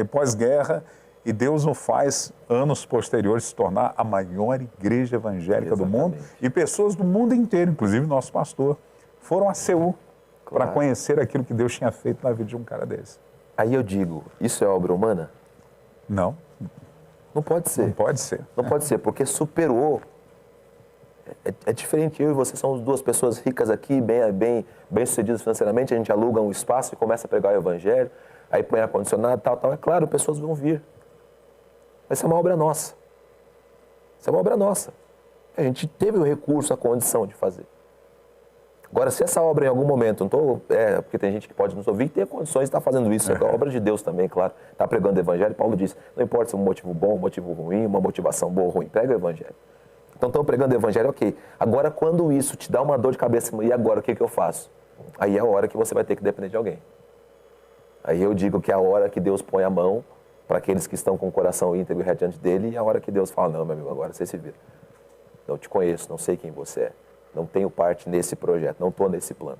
Speaker 2: pós-guerra, e Deus o faz, anos posteriores, se tornar a maior igreja evangélica do mundo. E pessoas do mundo inteiro, inclusive nosso pastor, foram a Seul para conhecer aquilo que Deus tinha feito na vida de um cara desse.
Speaker 3: Aí eu digo, isso é obra humana?
Speaker 2: Não.
Speaker 3: Não pode ser.
Speaker 2: Não pode ser.
Speaker 3: Não pode ser, porque superou. É diferente, eu e você somos duas pessoas ricas aqui, bem sucedidas financeiramente, a gente aluga um espaço e começa a pregar o evangelho, aí põe ar-condicionado, tal. É claro, pessoas vão vir. Mas isso é uma obra nossa. Isso é uma obra nossa. A gente teve o recurso, a condição de fazer. Agora, se essa obra em algum momento, porque tem gente que pode nos ouvir e tem condições de estar fazendo isso, é a obra de Deus também, claro. Está pregando o evangelho, Paulo diz, não importa se é um motivo bom, um motivo ruim, uma motivação boa ou ruim, prega o evangelho. Então, estão pregando o evangelho, ok. Agora, quando isso te dá uma dor de cabeça, e agora, o que eu faço? Aí é a hora que você vai ter que depender de alguém. Aí eu digo que é a hora que Deus põe a mão para aqueles que estão com o coração íntegro e reto diante dele, e a hora que Deus fala, não, meu amigo, agora você se vira. Não te conheço, não sei quem você é. Não tenho parte nesse projeto, não estou nesse plano.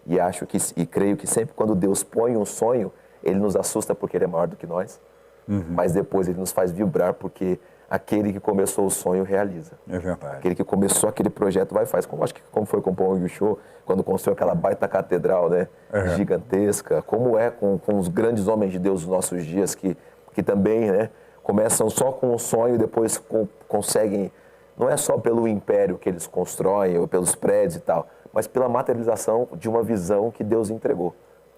Speaker 3: E creio que sempre quando Deus põe um sonho, ele nos assusta porque ele é maior do que nós, mas depois ele nos faz vibrar porque aquele que começou o sonho realiza.
Speaker 2: É verdade.
Speaker 3: Aquele que começou aquele projeto vai e faz. Como foi com o Po Yong-Shu, quando construiu aquela baita catedral, né? Gigantesca. Como é com os grandes homens de Deus dos nossos dias que também, né, começam só com um sonho e depois conseguem, não é só pelo império que eles constroem ou pelos prédios e tal, mas pela materialização de uma visão que Deus entregou.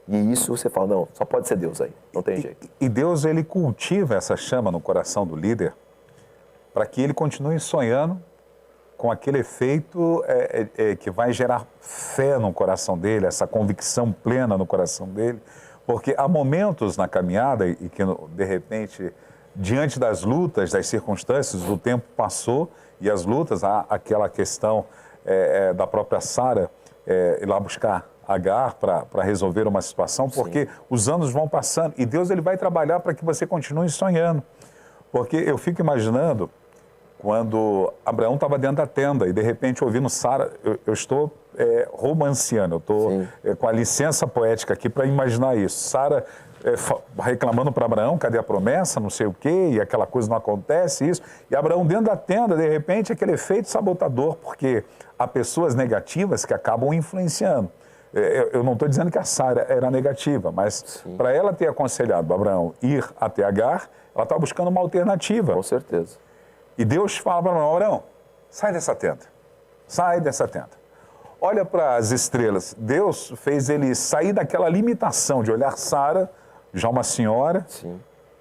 Speaker 3: E isso você fala, não, só pode ser Deus aí, não tem jeito.
Speaker 2: E Deus, ele cultiva essa chama no coração do líder para que ele continue sonhando com aquele efeito que vai gerar fé no coração dele, essa convicção plena no coração dele, porque há momentos na caminhada e que, de repente, diante das lutas, das circunstâncias, o tempo passou e as lutas, há aquela questão da própria Sara ir lá buscar Agar para resolver uma situação, porque os anos vão passando e Deus ele vai trabalhar para que você continue sonhando. Porque eu fico imaginando quando Abraão estava dentro da tenda e de repente ouvindo Sara, eu estou romanciando, eu estou com a licença poética aqui para imaginar isso. Sara reclamando para Abraão, cadê a promessa, não sei o quê, e aquela coisa não acontece, isso. E Abraão dentro da tenda, de repente, aquele efeito sabotador, porque há pessoas negativas que acabam influenciando. Eu não estou dizendo que a Sara era negativa, mas para ela ter aconselhado Abraão ir até Agar, ela estava buscando uma alternativa.
Speaker 3: Com certeza.
Speaker 2: E Deus fala para Abraão, sai dessa tenda, sai dessa tenda. Olha para as estrelas. Deus fez ele sair daquela limitação de olhar Sara, já uma senhora,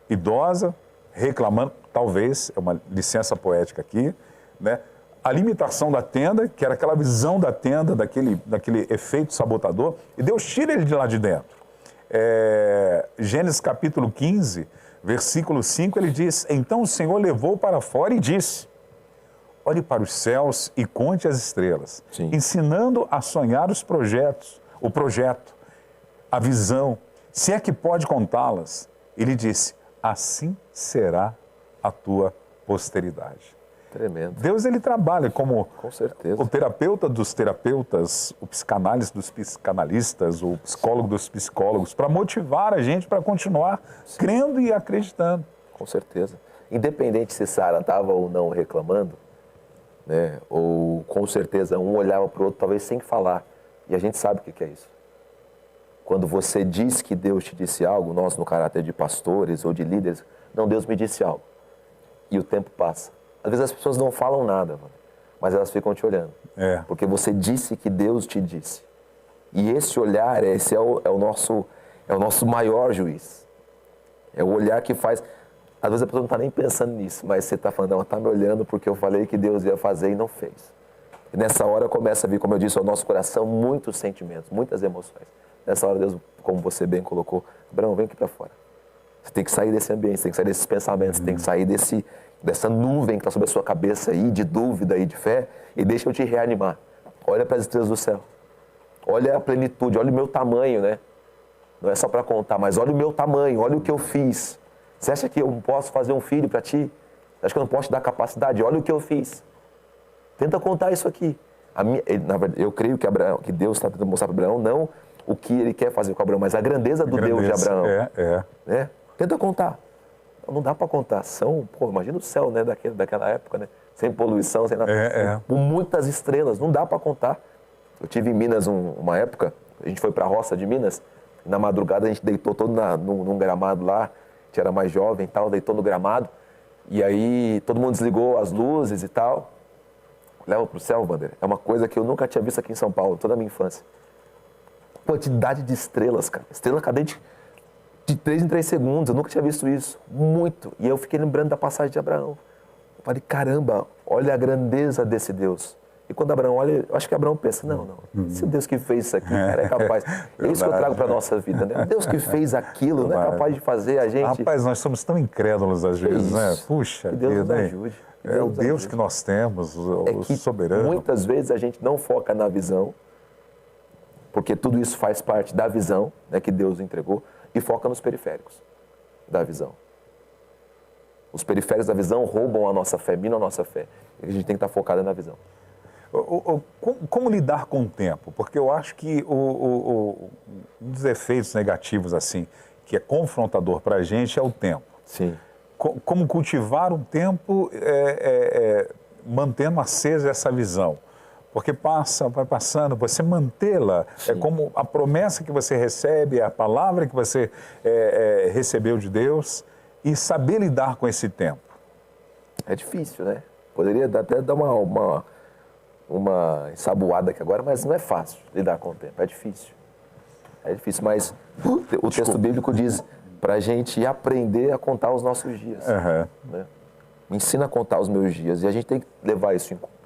Speaker 2: idosa, reclamando, talvez, é uma licença poética aqui, né? A limitação da tenda, que era aquela visão da tenda, daquele efeito sabotador, e Deus tira ele de lá de dentro. Gênesis capítulo 15, versículo 5, ele diz, então o Senhor levou para fora e disse, olhe para os céus e conte as estrelas, ensinando a sonhar o projeto, a visão, se é que pode contá-las. Ele disse, assim será a tua posteridade.
Speaker 3: Tremendo.
Speaker 2: Deus, ele trabalha como
Speaker 3: Com certeza.
Speaker 2: o terapeuta dos terapeutas, o psicanálise dos psicanalistas, o psicólogo dos psicólogos, para motivar a gente para continuar crendo e acreditando.
Speaker 3: Com certeza. Independente se Sara estava ou não reclamando, né? Ou com certeza um olhava para o outro, talvez sem falar. E a gente sabe o que é isso. Quando você diz que Deus te disse algo, nós no caráter de pastores ou de líderes, não, Deus me disse algo. E o tempo passa. Às vezes as pessoas não falam nada, mano, mas elas ficam te olhando. Porque você disse que Deus te disse. E esse olhar, esse é o nosso maior juiz. É o olhar que faz... Às vezes a pessoa não está nem pensando nisso, mas você está falando, não, está me olhando porque eu falei que Deus ia fazer e não fez. E nessa hora começa a vir, como eu disse, ao nosso coração, muitos sentimentos, muitas emoções. Nessa hora Deus, como você bem colocou, Abraão, vem aqui para fora. Você tem que sair desse ambiente, você tem que sair desses pensamentos, você tem que sair dessa nuvem que está sobre a sua cabeça aí, de dúvida e de fé, e deixa eu te reanimar. Olha para as estrelas do céu. Olha a plenitude, olha o meu tamanho, né? Não é só para contar, mas olha o meu tamanho, olha o que eu fiz. Você acha que eu não posso fazer um filho para ti? Você acha que eu não posso te dar capacidade? Olha o que eu fiz. Tenta contar isso aqui. Na verdade, eu creio que Deus está tentando mostrar para Abraão não o que ele quer fazer com Abraão, mas a grandeza do Deus de Abraão. Né? Tenta contar. Não dá para contar. Imagina o céu, né, daquela época, né? Sem poluição, sem nada. Com muitas estrelas. Não dá para contar. Eu tive em Minas uma época, a gente foi para a roça de Minas, e na madrugada a gente deitou todo num gramado lá, a gente era mais jovem e tal, deitou no gramado, e aí todo mundo desligou as luzes e tal. Leva para o céu, Bandeira. É uma coisa que eu nunca tinha visto aqui em São Paulo, toda a minha infância. Quantidade de estrelas, cara. Estrela cadente de 3 em 3 segundos. Eu nunca tinha visto isso. Muito. E eu fiquei lembrando da passagem de Abraão. Eu falei, caramba, olha a grandeza desse Deus. E quando Abraão olha, eu acho que Abraão pensa, não. Se o Deus que fez isso aqui, cara, é capaz. É isso que eu trago para a nossa vida, né? O Deus que fez aquilo não é capaz de fazer a gente...
Speaker 2: Rapaz, nós somos tão incrédulos às vezes, né? Puxa,
Speaker 3: que Deus nos ajude.
Speaker 2: É o Deus que nós temos, o soberano.
Speaker 3: Muitas vezes a gente não foca na visão, porque tudo isso faz parte da visão, né, que Deus entregou, e foca nos periféricos da visão. Os periféricos da visão roubam a nossa fé, minam a nossa fé. E a gente tem que estar focado na visão.
Speaker 2: Como lidar com o tempo? Porque eu acho que um dos efeitos negativos, assim, que é confrontador para a gente é o tempo.
Speaker 3: Sim.
Speaker 2: Como cultivar um tempo mantendo acesa essa visão. Porque vai passando, você mantê-la, é como a promessa que você recebe, a palavra que você recebeu de Deus, e saber lidar com esse tempo.
Speaker 3: É difícil, né? Poderia até dar uma ensaboada aqui agora, mas não é fácil lidar com o tempo, é difícil. É difícil, mas o texto bíblico diz para a gente aprender a contar os nossos dias. Né? Me ensina a contar os meus dias, e a gente tem que levar isso em conta.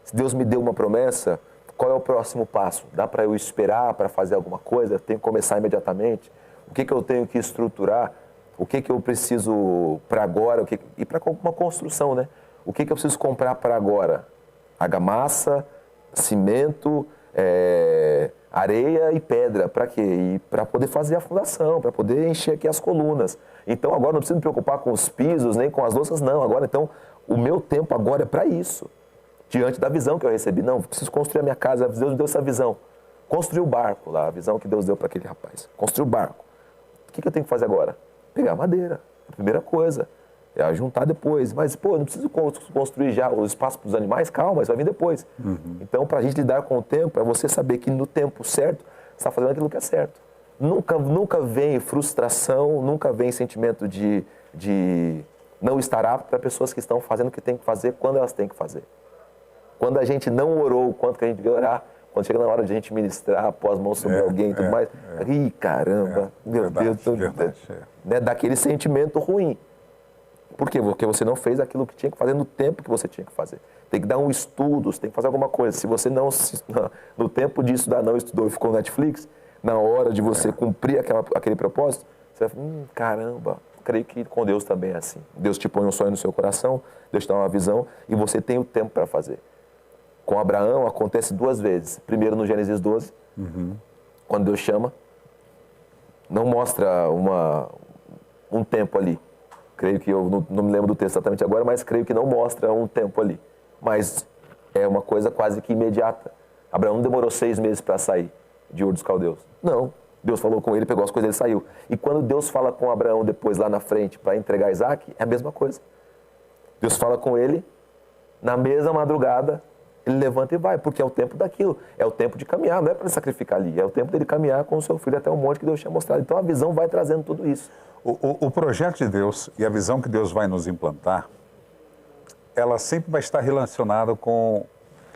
Speaker 3: Se Deus me deu uma promessa, qual é o próximo passo? Dá para eu esperar para fazer alguma coisa? Eu tenho que começar imediatamente? O que eu tenho que estruturar? O que eu preciso para agora? E para uma construção, né? O que eu preciso comprar para agora? Argamassa, cimento, areia e pedra. Para quê? E para poder fazer a fundação, para poder encher aqui as colunas. Então agora não preciso me preocupar com os pisos, nem com as louças, não. Agora, então, o meu tempo agora é para isso. Diante da visão que eu recebi. Não, preciso construir a minha casa. Deus me deu essa visão. Construir o barco lá, a visão que Deus deu para aquele rapaz. Construir o barco. O que eu tenho que fazer agora? Pegar madeira. A primeira coisa. É juntar depois. Mas, eu não preciso construir já o espaço para os animais? Calma, isso vai vir depois. Então, para a gente lidar com o tempo, é você saber que no tempo certo, você está fazendo aquilo que é certo. Nunca vem frustração, nunca vem sentimento de não estar apto para pessoas que estão fazendo o que tem que fazer quando elas têm que fazer. Quando a gente não orou o quanto que a gente devia orar, quando chega na hora de a gente ministrar, pôr as mãos sobre alguém e tudo mais, ih, caramba, meu Deus, né, daquele sentimento ruim. Por quê? Porque você não fez aquilo que tinha que fazer no tempo que você tinha que fazer. Tem que dar um estudo, você tem que fazer alguma coisa. Se você no tempo de estudar, não estudou e ficou no Netflix, na hora de você cumprir aquele propósito, você vai falar, caramba, creio que com Deus também é assim. Deus te põe um sonho no seu coração, Deus te dá uma visão e você tem o tempo para fazer. Com Abraão acontece 2 vezes. Primeiro no Gênesis 12, quando Deus chama, não mostra um tempo ali. Creio que, eu não me lembro do texto exatamente agora, mas creio que não mostra um tempo ali. Mas é uma coisa quase que imediata. Abraão não demorou 6 meses para sair de Ur dos Caldeus. Não. Deus falou com ele, pegou as coisas e ele saiu. E quando Deus fala com Abraão depois lá na frente para entregar Isaac, é a mesma coisa. Deus fala com ele, na mesma madrugada, ele levanta e vai, porque é o tempo daquilo. É o tempo de caminhar, não é para sacrificar ali. É o tempo dele caminhar com o seu filho até o monte que Deus tinha mostrado. Então a visão vai trazendo tudo isso.
Speaker 2: O projeto de Deus e a visão que Deus vai nos implantar, ela sempre vai estar relacionada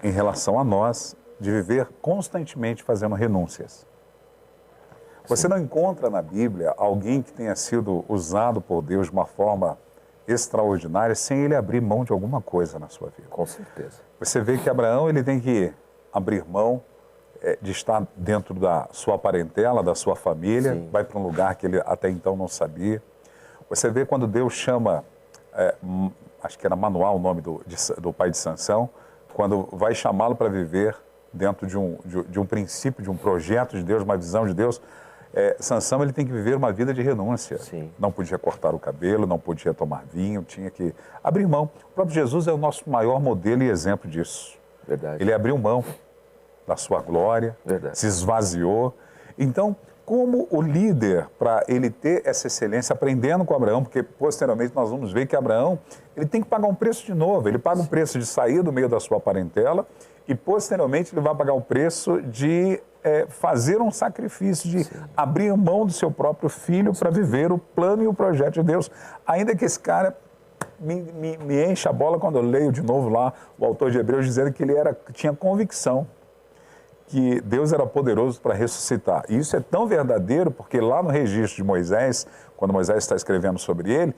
Speaker 2: em relação a nós, de viver constantemente fazendo renúncias. Você não encontra na Bíblia alguém que tenha sido usado por Deus de uma forma extraordinária sem ele abrir mão de alguma coisa na sua vida.
Speaker 3: Com certeza.
Speaker 2: Você vê que Abraão ele tem que abrir mão de estar dentro da sua parentela, da sua família,
Speaker 3: Sim.
Speaker 2: vai para um lugar que ele até então não sabia. Você vê quando Deus chama, acho que era Manoá o nome do pai de Sansão, quando vai chamá-lo para viver dentro de um princípio, de um projeto de Deus, uma visão de Deus, Sansão ele tem que viver uma vida de renúncia.
Speaker 3: Sim.
Speaker 2: Não podia cortar o cabelo, não podia tomar vinho, tinha que abrir mão. O próprio Jesus é o nosso maior modelo e exemplo disso.
Speaker 3: Verdade.
Speaker 2: Ele abriu mão da sua glória,
Speaker 3: Verdade.
Speaker 2: se esvaziou. Então, como o líder, para ele ter essa excelência, aprendendo com Abraão, porque posteriormente nós vamos ver que Abraão ele tem que pagar um preço de novo. Ele paga um preço de sair do meio da sua parentela e posteriormente ele vai pagar o preço de fazer um sacrifício, de abrir mão do seu próprio filho para viver o plano e o projeto de Deus. Ainda que esse cara me enche a bola quando eu leio de novo lá o autor de Hebreus dizendo que ele tinha convicção que Deus era poderoso para ressuscitar. E isso é tão verdadeiro porque lá no registro de Moisés, quando Moisés está escrevendo sobre ele,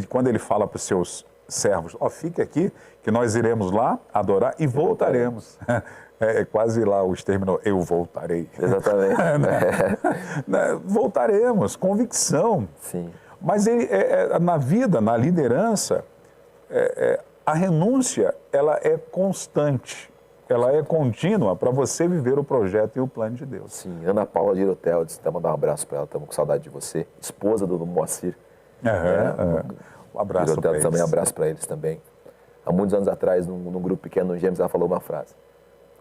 Speaker 2: quando ele fala para os seus servos, fique aqui que nós iremos lá adorar e voltaremos. É quase lá o término, eu voltarei.
Speaker 3: Exatamente.
Speaker 2: Voltaremos, convicção.
Speaker 3: Sim.
Speaker 2: Mas na vida, na liderança, a renúncia ela é constante, ela é contínua para você viver o projeto e o plano de Deus.
Speaker 3: Sim, Ana Paula de Irotel, disse, mandar um abraço para ela, estamos com saudade de você. Esposa do Moacir.
Speaker 2: Um abraço para eles.
Speaker 3: Também, abraço para eles também. Há muitos anos atrás, num grupo pequeno no Gêmeos, ela falou uma frase.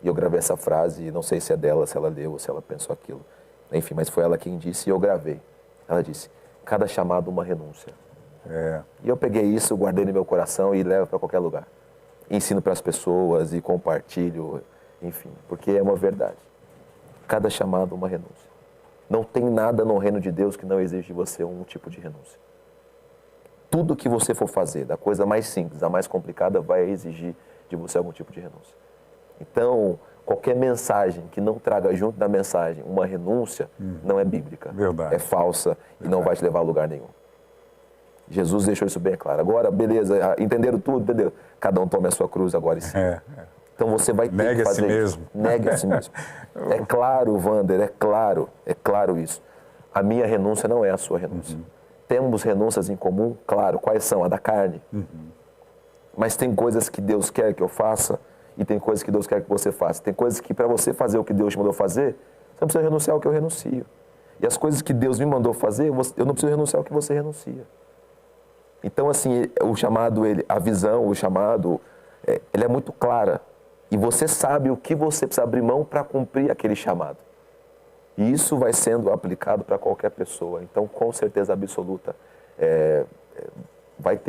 Speaker 3: E eu gravei essa frase, e não sei se é dela, se ela leu, ou se ela pensou aquilo. Enfim, mas foi ela quem disse e eu gravei. Ela disse, cada chamado uma renúncia. E eu peguei isso, guardei no meu coração e levo para qualquer lugar. Ensino para as pessoas e compartilho, enfim, porque é uma verdade. Cada chamado uma renúncia. Não tem nada no reino de Deus que não exige de você um tipo de renúncia. Tudo que você for fazer, da coisa mais simples à mais complicada, vai exigir de você algum tipo de renúncia. Então, qualquer mensagem que não traga junto da mensagem uma renúncia, não é bíblica.
Speaker 2: Verdade.
Speaker 3: É falsa e não vai te levar a lugar nenhum. Jesus deixou isso bem claro. Agora, beleza, entenderam tudo? Entenderam? Cada um tome a sua cruz agora e sim. Então você vai ter que fazer isso. Negue a si mesmo. É claro, Wander, é claro isso. A minha renúncia não é a sua renúncia. Temos renúncias em comum? Claro. Quais são? A da carne. Mas tem coisas que Deus quer que eu faça e tem coisas que Deus quer que você faça. Tem coisas que para você fazer o que Deus te mandou fazer, você não precisa renunciar ao que eu renuncio. E as coisas que Deus me mandou fazer, eu não preciso renunciar ao que você renuncia. Então, assim, o chamado, a visão, o chamado, ele é muito clara. E você sabe o que você precisa abrir mão para cumprir aquele chamado. E isso vai sendo aplicado para qualquer pessoa. Então, com certeza absoluta, vai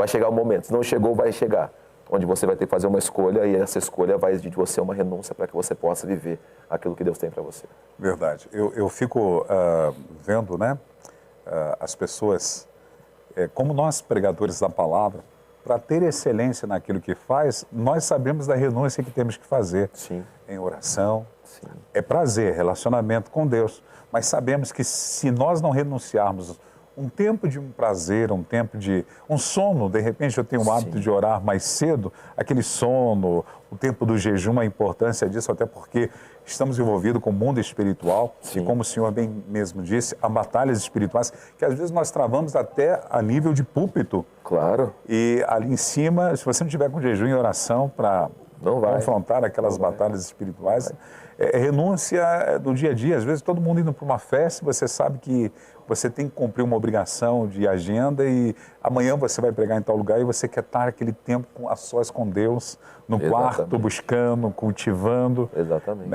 Speaker 3: chegar o momento. Se não chegou, vai chegar. Onde você vai ter que fazer uma escolha e essa escolha vai exigir de você uma renúncia para que você possa viver aquilo que Deus tem para você.
Speaker 2: Verdade. Eu fico vendo, né, as pessoas, como nós pregadores da palavra, para ter excelência naquilo que faz, nós sabemos da renúncia que temos que fazer.
Speaker 3: Sim.
Speaker 2: Em oração.
Speaker 3: Sim.
Speaker 2: É prazer, relacionamento com Deus. Mas sabemos que se nós não renunciarmos um tempo de um prazer, um tempo de um sono, de repente eu tenho o hábito de orar mais cedo, aquele sono, o tempo do jejum, a importância disso, até porque estamos envolvidos com o mundo espiritual, e como o senhor bem mesmo disse, há batalhas espirituais que às vezes nós travamos até a nível de púlpito.
Speaker 3: Claro.
Speaker 2: E ali em cima, se você não tiver com jejum e oração para
Speaker 3: Não vai.
Speaker 2: confrontar aquelas batalhas espirituais. Renúncia do dia a dia. Às vezes todo mundo indo para uma festa, você sabe que você tem que cumprir uma obrigação de agenda e amanhã você vai pregar em tal lugar e você quer estar aquele tempo a sós com Deus, no quarto, buscando, cultivando.
Speaker 3: Exatamente.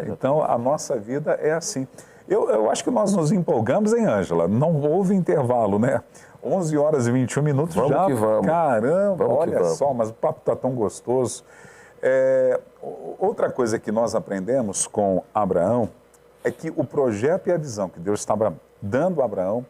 Speaker 2: Então, a nossa vida é assim. Eu acho que nós nos empolgamos, hein, Ângela? Não houve intervalo, né? 11 horas e 21 minutos
Speaker 3: vamos
Speaker 2: já.
Speaker 3: Que vamos.
Speaker 2: Caramba,
Speaker 3: vamos
Speaker 2: olha só, mas o papo está tão gostoso. Outra coisa que nós aprendemos com Abraão é que o projeto e a visão que Deus estava dando a Abraão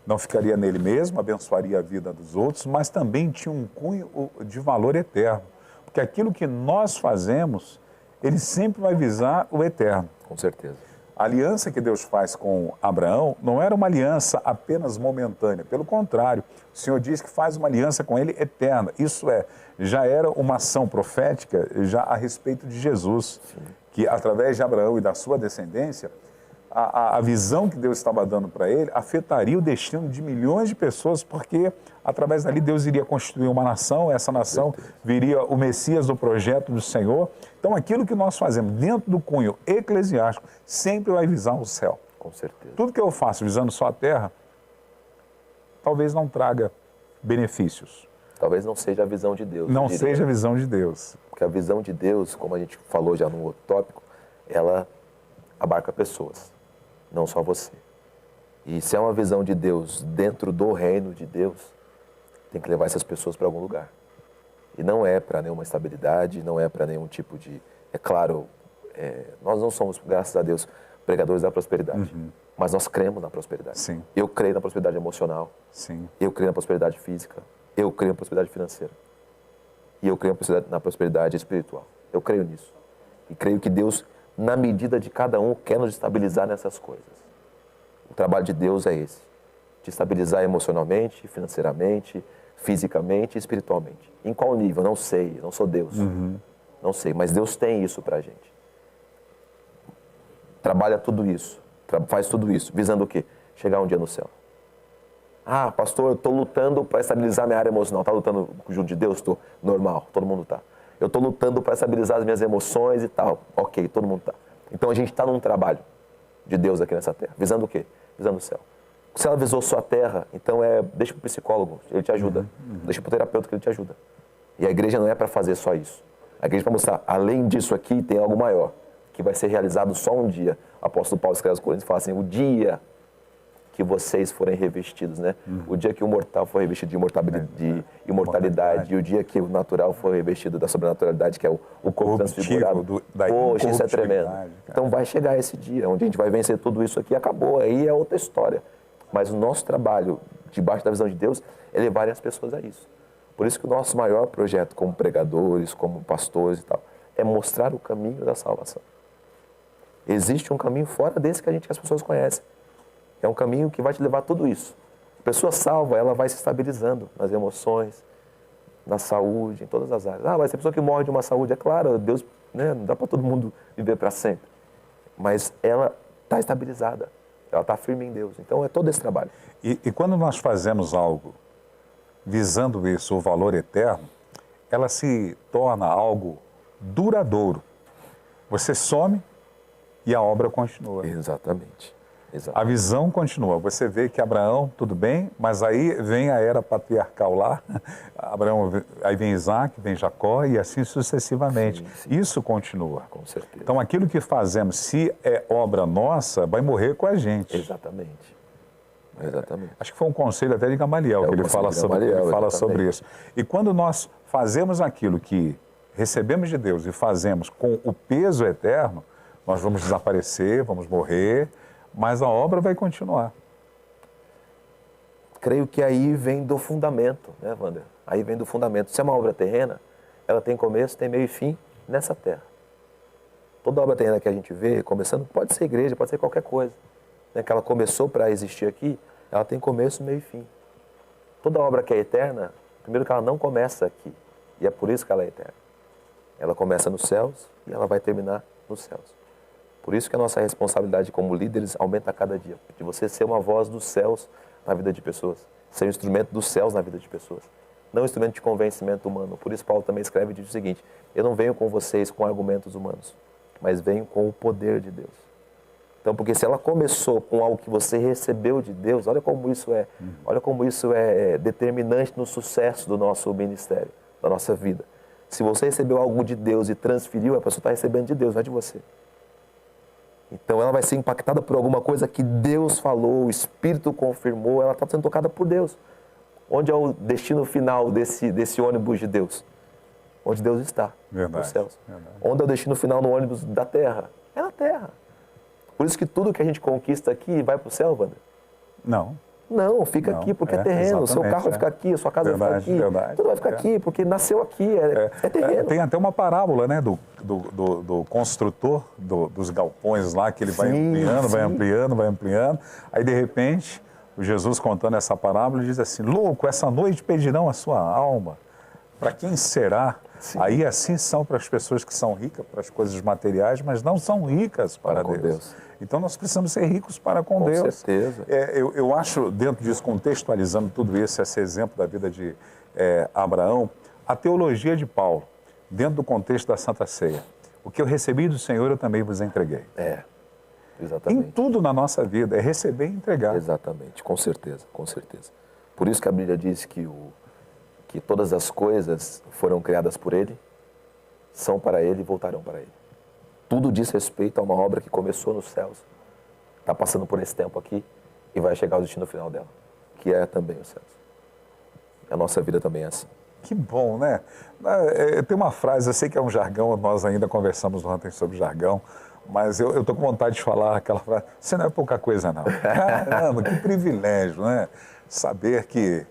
Speaker 2: não ficaria nele mesmo, abençoaria a vida dos outros, mas também tinha um cunho de valor eterno. Porque aquilo que nós fazemos, ele sempre vai visar o eterno.
Speaker 3: Com certeza.
Speaker 2: A aliança que Deus faz com Abraão não era uma aliança apenas momentânea. Pelo contrário, o Senhor diz que faz uma aliança com ele eterna. Isso já era uma ação profética já a respeito de Jesus. Sim. Que através de Abraão e da sua descendência, a visão que Deus estava dando para ele afetaria o destino de milhões de pessoas, porque através dali Deus iria constituir uma nação, essa nação viria o Messias do projeto do Senhor. Então aquilo que nós fazemos dentro do cunho eclesiástico sempre vai visar o céu.
Speaker 3: Com certeza.
Speaker 2: Tudo que eu faço visando só a terra, talvez não traga benefícios.
Speaker 3: Talvez não seja a visão de Deus.
Speaker 2: Não seja a visão de Deus.
Speaker 3: Porque a visão de Deus, como a gente falou já no outro tópico, ela abarca pessoas, não só você. E se é uma visão de Deus dentro do reino de Deus, tem que levar essas pessoas para algum lugar. E não é para nenhuma estabilidade, não é para nenhum tipo de... É claro, nós não somos, graças a Deus, pregadores da prosperidade, mas nós cremos na prosperidade.
Speaker 2: Sim.
Speaker 3: Eu creio na prosperidade emocional,
Speaker 2: Sim.
Speaker 3: Eu creio na prosperidade física, eu creio na prosperidade financeira e eu creio na prosperidade espiritual. Eu creio nisso. E creio que Deus, na medida de cada um, quer nos estabilizar nessas coisas. O trabalho de Deus é esse. Te estabilizar emocionalmente, financeiramente, fisicamente e espiritualmente. Em qual nível? Não sei, não sou Deus. Não sei, mas Deus tem isso pra gente. Trabalha tudo isso, faz tudo isso, visando o quê? Chegar um dia no céu. Ah, pastor, eu estou lutando para estabilizar minha área emocional. Está lutando junto de Deus? Estou. Normal, todo mundo está. Eu estou lutando para estabilizar as minhas emoções e tal. Ok, todo mundo está. Então a gente está num trabalho de Deus aqui nessa terra. Visando o quê? Visando o céu. Se ela visou sua terra, então deixa para o psicólogo, ele te ajuda. Deixa para o terapeuta que ele te ajuda. E a igreja não é para fazer só isso. A igreja é para mostrar, além disso aqui, tem algo maior, que vai ser realizado só um dia. O apóstolo Paulo escreve aos Coríntios e fala assim, o dia que vocês forem revestidos, né? O dia que o mortal for revestido de imortalidade, e o dia que o natural for revestido da sobrenaturalidade, que é o corpo transfigurado. Poxa, isso é tremendo. Então vai chegar esse dia, onde a gente vai vencer tudo isso aqui, acabou, aí é outra história. Mas o nosso trabalho, debaixo da visão de Deus, é levar as pessoas a isso. Por isso que o nosso maior projeto como pregadores, como pastores e tal, é mostrar o caminho da salvação. Existe um caminho fora desse que as pessoas conhecem. É um caminho que vai te levar a tudo isso. A pessoa salva, ela vai se estabilizando nas emoções, na saúde, em todas as áreas. Ah, mas a pessoa que morre de uma saúde, é claro, Deus, né, não dá para todo mundo viver para sempre. Mas ela está estabilizada, ela está firme em Deus. Então é todo esse trabalho.
Speaker 2: E quando nós fazemos algo visando isso, o valor eterno, ela se torna algo duradouro. Você some e a obra continua.
Speaker 3: Exatamente.
Speaker 2: A visão continua. Você vê que Abraão, tudo bem, mas aí vem a era patriarcal lá, Abraão, aí vem Isaac, vem Jacó e assim sucessivamente. Sim. Isso continua.
Speaker 3: Com certeza.
Speaker 2: Então aquilo que fazemos, se é obra nossa, vai morrer com a gente.
Speaker 3: Exatamente. Exatamente.
Speaker 2: Acho que foi um conselho até de Gamaliel, que ele fala sobre isso. E quando nós fazemos aquilo que recebemos de Deus e fazemos com o peso eterno, nós vamos desaparecer, vamos morrer, mas a obra vai continuar.
Speaker 3: Creio que aí vem do fundamento, né, Wander? Aí vem do fundamento. Se é uma obra terrena, ela tem começo, tem meio e fim nessa terra. Toda obra terrena que a gente vê, começando, pode ser igreja, pode ser qualquer coisa, né, que ela começou para existir aqui, ela tem começo, meio e fim. Toda obra que é eterna, primeiro que ela não começa aqui, e é por isso que ela é eterna. Ela começa nos céus e ela vai terminar nos céus. Por isso que a nossa responsabilidade como líderes aumenta a cada dia. De você ser uma voz dos céus na vida de pessoas. Ser um instrumento dos céus na vida de pessoas. não instrumento de convencimento humano. Por isso Paulo também escreve e diz o seguinte: eu não venho com vocês com argumentos humanos, mas venho com o poder de Deus. Então, porque se ela começou com algo que você recebeu de Deus, olha como isso é determinante no sucesso do nosso ministério, da nossa vida. Se você recebeu algo de Deus e transferiu, a pessoa está recebendo de Deus, não é de você. Então ela vai ser impactada por alguma coisa que Deus falou, o Espírito confirmou, ela está sendo tocada por Deus. Onde é o destino final desse ônibus de Deus? Onde Deus está, nos céus.
Speaker 2: Verdade.
Speaker 3: Onde é o destino final no ônibus da terra? É na terra. Por isso que tudo que a gente conquista aqui vai para o céu, Wander? Não, fica aqui porque é terreno. O seu carro vai ficar aqui, a sua casa vai ficar aqui. Tudo vai ficar aqui porque nasceu aqui, é terreno.
Speaker 2: Tem até uma parábola, né, do construtor dos galpões lá, que ele vai ampliando. Aí, de repente, o Jesus contando essa parábola diz assim: louco, essa noite pedirão a sua alma. Para quem será? Sim. Aí assim são para as pessoas que são ricas, para as coisas materiais, mas não são ricas para Deus. Então nós precisamos ser ricos para com Deus.
Speaker 3: Com certeza.
Speaker 2: Eu acho, dentro disso, contextualizando tudo isso, esse exemplo da vida de Abraão, a teologia de Paulo, dentro do contexto da Santa Ceia. O que eu recebi do Senhor, eu também vos entreguei.
Speaker 3: Exatamente.
Speaker 2: Em tudo na nossa vida, é receber e entregar.
Speaker 3: Exatamente, com certeza, com certeza. Por isso que a Bíblia diz que todas as coisas foram criadas por Ele, são para Ele e voltarão para Ele. Tudo diz respeito a uma obra que começou nos céus, está passando por esse tempo aqui e vai chegar ao destino final dela, que é também os céus. A nossa vida também é assim.
Speaker 2: Que bom, né? Tem uma frase, eu sei que é um jargão, nós ainda conversamos ontem sobre jargão, mas eu estou com vontade de falar aquela frase: você não é pouca coisa, não. Caramba, que privilégio, né? Saber que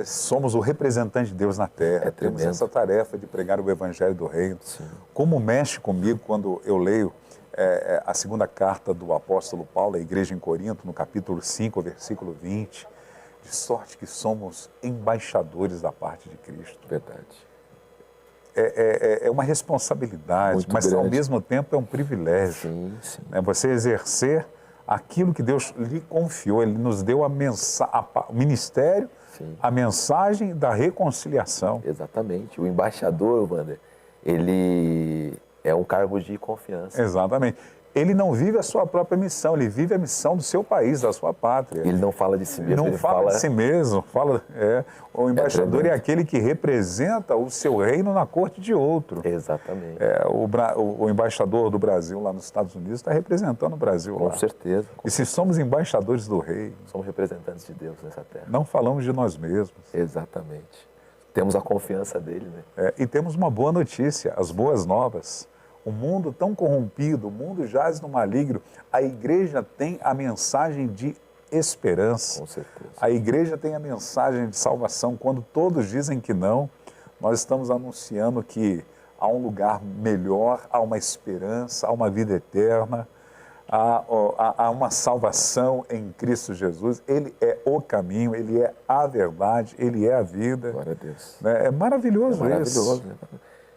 Speaker 2: somos o representante de Deus na Terra. Temos essa tarefa de pregar o Evangelho do Reino.
Speaker 3: Sim.
Speaker 2: Como mexe comigo quando eu leio a segunda carta do apóstolo Paulo à igreja em Corinto, no capítulo 5, versículo 20, de sorte que somos embaixadores da parte de Cristo.
Speaker 3: Verdade.
Speaker 2: É uma responsabilidade,
Speaker 3: muito
Speaker 2: mas
Speaker 3: grande.
Speaker 2: Ao mesmo tempo é um privilégio.
Speaker 3: Sim, sim.
Speaker 2: Você exercer aquilo que Deus lhe confiou. Ele nos deu o ministério,
Speaker 3: Sim.
Speaker 2: a mensagem da reconciliação.
Speaker 3: Exatamente. O embaixador, Wander, ele é um cargo de confiança.
Speaker 2: Exatamente. Ele não vive a sua própria missão, ele vive a missão do seu país, da sua pátria.
Speaker 3: Ele não fala de si mesmo.
Speaker 2: Não fala de si mesmo. O embaixador é aquele que representa o seu reino na corte de outro.
Speaker 3: Exatamente.
Speaker 2: O embaixador do Brasil lá nos Estados Unidos está representando o Brasil lá.
Speaker 3: Com certeza.
Speaker 2: E se somos embaixadores do rei,
Speaker 3: somos representantes de Deus nessa terra.
Speaker 2: Não falamos de nós mesmos.
Speaker 3: Exatamente. Temos a confiança dele, né?
Speaker 2: E temos uma boa notícia, as boas novas. O mundo tão corrompido, o mundo jaz no maligno. A igreja tem a mensagem de esperança.
Speaker 3: Com certeza.
Speaker 2: A igreja tem a mensagem de salvação. Quando todos dizem que não, nós estamos anunciando que há um lugar melhor, há uma esperança, há uma vida eterna, há uma salvação em Cristo Jesus. Ele é o caminho, Ele é a verdade, Ele é a vida.
Speaker 3: Glória a Deus.
Speaker 2: É maravilhoso isso.
Speaker 3: Maravilhoso, né?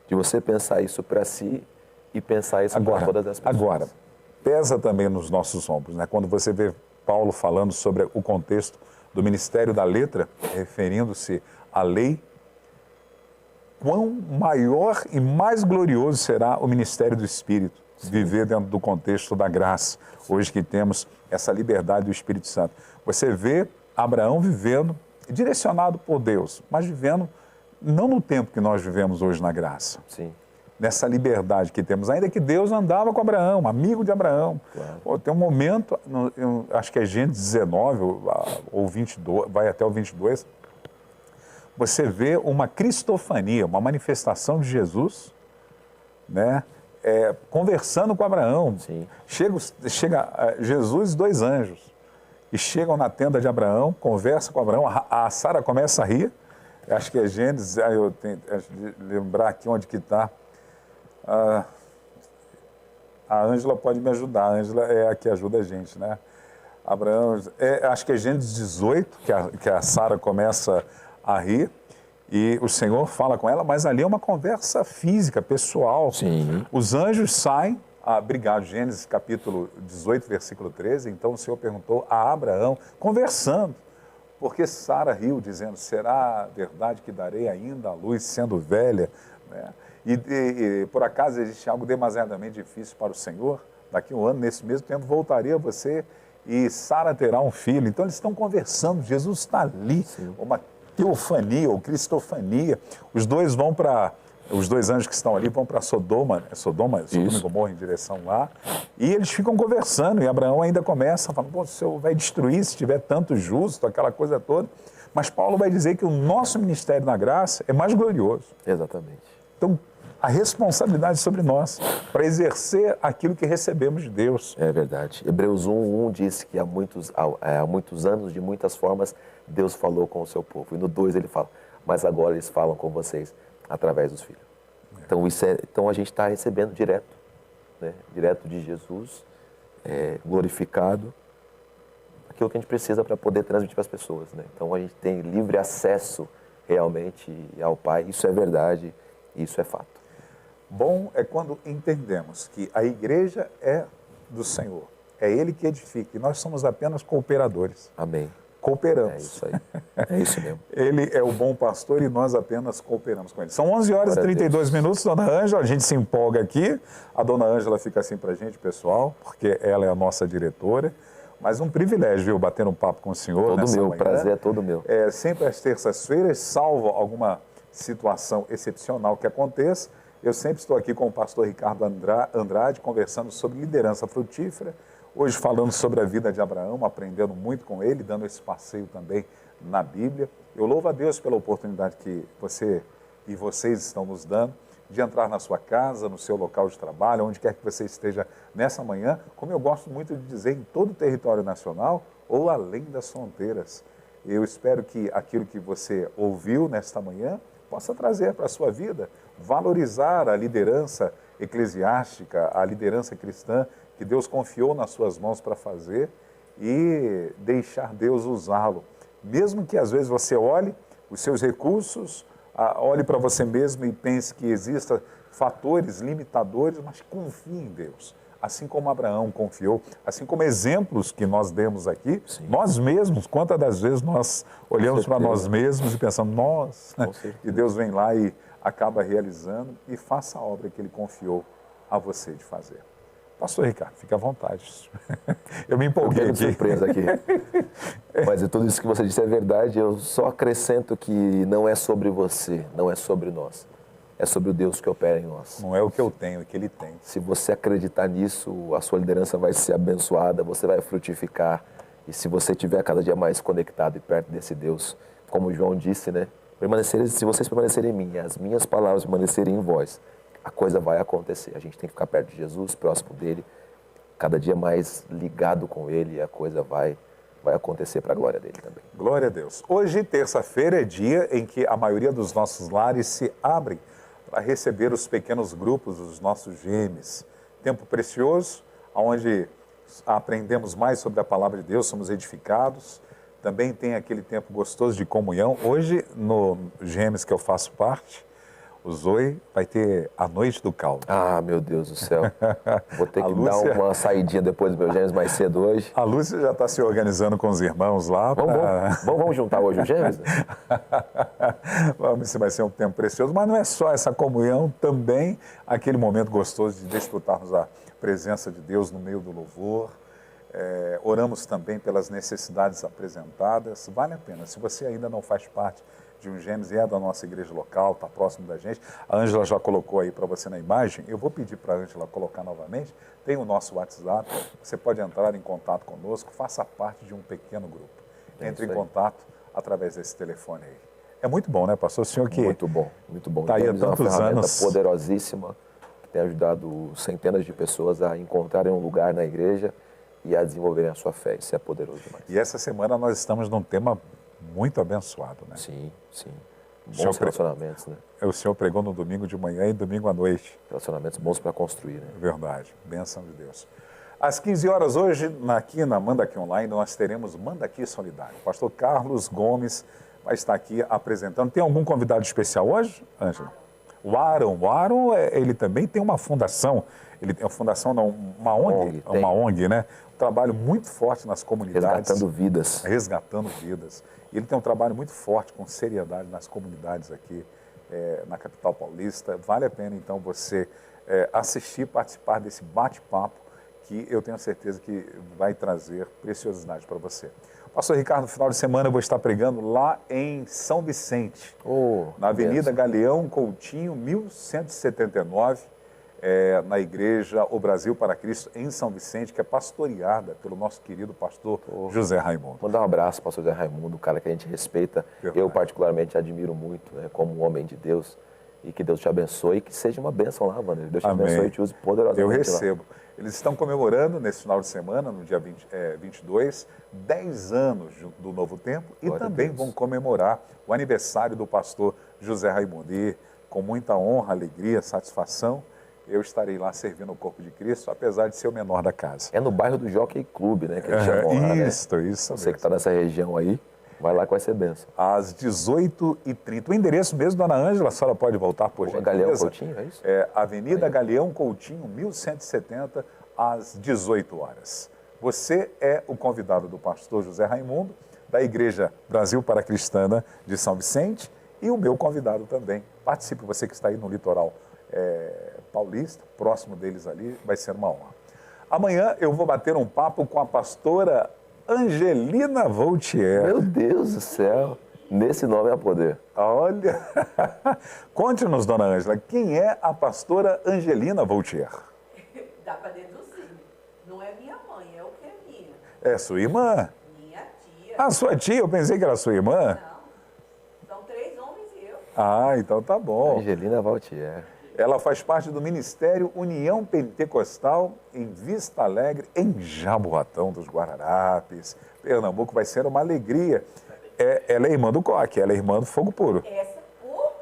Speaker 3: De você pensar isso para si e pensar isso para todas as pessoas.
Speaker 2: Agora, pesa também nos nossos ombros, né? Quando você vê Paulo falando sobre o contexto do ministério da letra, referindo-se à lei, quão maior e mais glorioso será o ministério do Espírito, viver dentro do contexto da graça, hoje que temos essa liberdade do Espírito Santo. Você vê Abraão vivendo, direcionado por Deus, mas vivendo não no tempo que nós vivemos hoje na graça.
Speaker 3: Sim.
Speaker 2: Nessa liberdade que temos, ainda que Deus andava com Abraão, amigo de Abraão.
Speaker 3: Claro.
Speaker 2: Tem um momento, acho que é Gênesis 19 ou 22, vai até o 22, você vê uma cristofania, uma manifestação de Jesus, né, conversando com Abraão.
Speaker 3: Sim.
Speaker 2: Chega Jesus e 2 anjos, e chegam na tenda de Abraão, conversam com Abraão, a Sara começa a rir, acho que é Gênesis, eu tenho que lembrar aqui onde que está. A Ângela pode me ajudar, a Ângela é a que ajuda a gente, né? Abraão, acho que é Gênesis 18, que a Sara começa a rir e o Senhor fala com ela, mas ali é uma conversa física, pessoal.
Speaker 3: Sim.
Speaker 2: Os anjos saem, obrigado, Gênesis capítulo 18, versículo 13, então o Senhor perguntou a Abraão, conversando, porque Sara riu, dizendo, será verdade que darei ainda a luz sendo velha? Né? E por acaso existe algo demasiadamente difícil para o Senhor? Daqui a um ano, nesse mesmo tempo, voltaria você e Sara terá um filho. Então eles estão conversando, Jesus está ali, uma teofania ou cristofania. Os dois vão para... Os dois anjos que estão ali vão para Sodoma e Gomorra, em direção lá, e eles ficam conversando, e Abraão ainda começa falando, o Senhor vai destruir se tiver tanto justo, aquela coisa toda. Mas Paulo vai dizer que o nosso ministério na graça é mais glorioso.
Speaker 3: Exatamente.
Speaker 2: Então, a responsabilidade sobre nós, para exercer aquilo que recebemos de Deus.
Speaker 3: É verdade. Hebreus 1:1 diz que há muitos anos, de muitas formas, Deus falou com o seu povo. E no 2 ele fala, mas agora eles falam com vocês através dos filhos. Então a gente está recebendo direto, né? Direto de Jesus, glorificado, aquilo que a gente precisa para poder transmitir para as pessoas. Né? Então a gente tem livre acesso realmente ao Pai, isso é verdade, isso é fato.
Speaker 2: Bom é quando entendemos que a igreja é do Senhor, é Ele que edifica e nós somos apenas cooperadores.
Speaker 3: Amém.
Speaker 2: Cooperamos.
Speaker 3: É isso aí, é isso mesmo.
Speaker 2: Ele é o bom pastor e nós apenas cooperamos com ele. São 11 horas e 32 minutos, Dona Ângela, a gente se empolga aqui. A Dona Ângela fica assim pra gente, pessoal, porque ela é a nossa diretora. Mas um privilégio, viu, bater um papo com o senhor
Speaker 3: todo
Speaker 2: nessa
Speaker 3: meu,
Speaker 2: manhã.
Speaker 3: prazer é todo meu.
Speaker 2: Sempre às terças-feiras, salvo alguma situação excepcional que aconteça, eu sempre estou aqui com o pastor Ricardo Andrade, conversando sobre liderança frutífera. Hoje falando sobre a vida de Abraão, aprendendo muito com ele, dando esse passeio também na Bíblia. Eu louvo a Deus pela oportunidade que você e vocês estão nos dando de entrar na sua casa, no seu local de trabalho, onde quer que você esteja nessa manhã, como eu gosto muito de dizer, em todo o território nacional ou além das fronteiras. Eu espero que aquilo que você ouviu nesta manhã possa trazer para a sua vida, valorizar a liderança eclesiástica, a liderança cristã, que Deus confiou nas suas mãos para fazer e deixar Deus usá-lo. Mesmo que às vezes você olhe os seus recursos, olhe para você mesmo e pense que existam fatores limitadores, mas confie em Deus. Assim como Abraão confiou, assim como exemplos que nós demos aqui, sim, nós mesmos, quantas das vezes nós olhamos para nós mesmos e pensamos, e Deus vem lá e acaba realizando e faça a obra que Ele confiou a você de fazer. Pastor Ricardo, fique à vontade. Eu me empolguei aqui.
Speaker 3: Surpresa aqui. Mas tudo isso que você disse é verdade. Eu só acrescento que não é sobre você, não é sobre nós. É sobre o Deus que opera em nós.
Speaker 2: Não é o que eu tenho, é o que Ele tem.
Speaker 3: Se você acreditar nisso, a sua liderança vai ser abençoada, você vai frutificar. E se você estiver cada dia mais conectado e perto desse Deus, como João disse, né? Se vocês permanecerem em mim, as minhas palavras permanecerem em vós, a coisa vai acontecer. A gente tem que ficar perto de Jesus, próximo dele, cada dia mais ligado com ele, e a coisa vai acontecer para a glória dele também.
Speaker 2: Glória a Deus. Hoje, terça-feira, é dia em que a maioria dos nossos lares se abrem para receber os pequenos grupos dos nossos gêmeos. Tempo precioso, onde aprendemos mais sobre a palavra de Deus, somos edificados. Também tem aquele tempo gostoso de comunhão. Hoje, no Gêmeos que eu faço parte, o Zoe vai ter a noite do caldo.
Speaker 3: Ah, meu Deus do céu. Vou ter que dar uma saidinha depois dos meus gêmeos mais cedo hoje.
Speaker 2: A Lúcia já está se organizando com os irmãos lá.
Speaker 3: Vamos juntar hoje os gêmeos?
Speaker 2: Vamos, vai ser um tempo precioso. Mas não é só essa comunhão, também aquele momento gostoso de desfrutarmos a presença de Deus no meio do louvor. Oramos também pelas necessidades apresentadas. Vale a pena. Se você ainda não faz parte de um Gêmeos e é da nossa igreja local, está próximo da gente. A Ângela já colocou aí para você na imagem. Eu vou pedir para a Ângela colocar novamente. Tem o nosso WhatsApp. Você pode entrar em contato conosco, faça parte de um pequeno grupo. Entre em contato através desse telefone aí. É muito bom, né, pastor? O senhor que...
Speaker 3: Muito bom, muito bom.
Speaker 2: Está aí há tantos
Speaker 3: anos. É uma ferramenta
Speaker 2: anos.
Speaker 3: Poderosíssima, que tem ajudado centenas de pessoas a encontrarem um lugar na igreja e a desenvolverem a sua fé. Isso é poderoso demais.
Speaker 2: E essa semana nós estamos num tema muito abençoado, né?
Speaker 3: Sim, sim. Bons relacionamentos, né?
Speaker 2: O senhor pregou no domingo de manhã e domingo à noite.
Speaker 3: Relacionamentos bons para construir, né?
Speaker 2: Verdade. Bênção de Deus. Às 15 horas hoje, aqui na Manda Aqui Online, nós teremos Manda Aqui Solidário. O pastor Carlos Gomes vai estar aqui apresentando. Tem algum convidado especial hoje, Ângela? O Aaron. O Aaron, ele também tem uma fundação Ele tem uma fundação, não, uma ONG,
Speaker 3: tem.
Speaker 2: uma ONG, né? Um trabalho muito forte nas comunidades.
Speaker 3: Resgatando vidas.
Speaker 2: Resgatando vidas. Ele tem um trabalho muito forte, com seriedade, nas comunidades aqui na capital paulista. Vale a pena, então, você assistir, participar desse bate-papo, que eu tenho certeza que vai trazer preciosidade para você. Pastor Ricardo, no final de semana eu vou estar pregando lá em São Vicente, na Avenida Galeão Coutinho, 1179, na igreja O Brasil para Cristo, em São Vicente, que é pastoreada pelo nosso querido pastor José Raimundo.
Speaker 3: Mandar um abraço para o pastor José Raimundo, um cara que a gente respeita.
Speaker 2: Verdade.
Speaker 3: Eu particularmente admiro muito, né, como um homem de Deus. E que Deus te abençoe e que seja uma bênção lá, Wander. Deus te abençoe e te use poderosamente.
Speaker 2: Eu recebo. Lá. Eles estão comemorando nesse final de semana, no dia 22, 10 anos do Novo Tempo, e
Speaker 3: Glória
Speaker 2: também vão comemorar o aniversário do pastor José Raimundo. E com muita honra, alegria, satisfação, eu estarei lá servindo o corpo de Cristo, apesar de ser o menor da casa.
Speaker 3: É no bairro do Jockey Club, né? Que eles chamam lá, né?
Speaker 2: Isso.
Speaker 3: Você que está nessa região aí, vai lá que vai ser bênção.
Speaker 2: Às 18h30. O endereço mesmo, dona Ângela, a senhora pode voltar por gentileza.
Speaker 3: Galeão Coutinho, é isso?
Speaker 2: Avenida Galeão Coutinho, 1170, às 18 horas. Você é o convidado do pastor José Raimundo, da Igreja Brasil para Cristana de São Vicente, e o meu convidado também. Participe, você que está aí no litoral paulista, próximo deles ali, vai ser uma honra. Amanhã eu vou bater um papo com a pastora Angelina Voltier.
Speaker 3: Meu Deus do céu, nesse nome há poder.
Speaker 2: Olha, conte-nos, dona Ângela, quem é a pastora Angelina Voltier?
Speaker 4: Dá para deduzir. Não é minha mãe, é o que é minha.
Speaker 2: É sua irmã?
Speaker 4: Minha tia.
Speaker 2: Ah, sua tia, eu pensei que era sua irmã.
Speaker 4: Não, são 3 homens e eu.
Speaker 2: Ah, então tá bom.
Speaker 3: Angelina Voltier.
Speaker 2: Ela faz parte do Ministério União Pentecostal em Vista Alegre, em Jaboatão dos Guararapes, Pernambuco. Vai ser uma alegria. Ela é irmã do Coque, ela é irmã do Fogo Puro.
Speaker 4: Essa, por...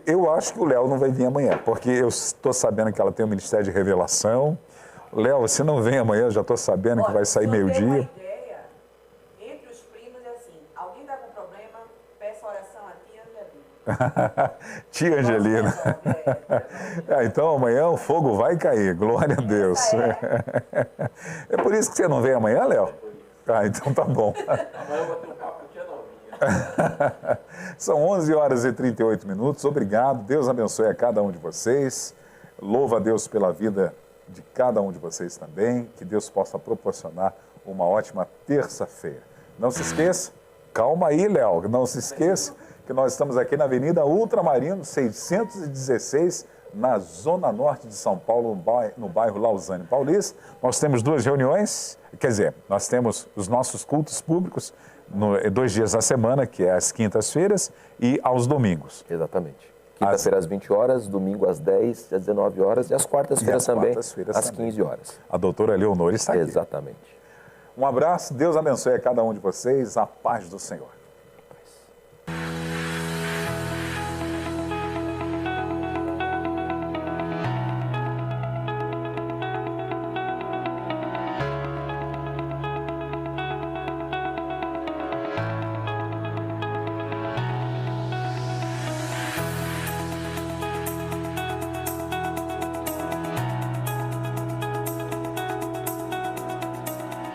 Speaker 2: Eu acho que o Léo não vai vir amanhã, porque eu estou sabendo que ela tem um Ministério de Revelação. Léo, você não vem amanhã, eu já estou sabendo que vai sair meio-dia.
Speaker 4: Uma ideia, entre os primos é assim, alguém está com problema, peça oração a tia Angelina.
Speaker 2: Tia Angelina. Então amanhã o fogo vai cair, glória a Deus. É por isso que você não vem amanhã, Léo? Ah, então tá bom.
Speaker 7: Amanhã eu vou ter um papo com a tia novinha.
Speaker 2: São 11h38. Obrigado. Deus abençoe a cada um de vocês. Louva a Deus pela vida de cada um de vocês também. Que Deus possa proporcionar uma ótima terça-feira. Não se esqueça, calma aí, Léo, não se esqueça que nós estamos aqui na Avenida Ultramarino, 616, na Zona Norte de São Paulo, no bairro Lausanne Paulista. Nós temos 2 reuniões, quer dizer, nós temos os nossos cultos públicos 2 dias à semana, que é às quintas-feiras e aos domingos.
Speaker 3: Exatamente. Quinta-feira às 20 horas, domingo às 10, às 19 horas e às quartas-feiras também, às 15 horas.
Speaker 2: A doutora Leonor está aqui.
Speaker 3: Exatamente.
Speaker 2: Um abraço, Deus abençoe a cada um de vocês, a paz do Senhor.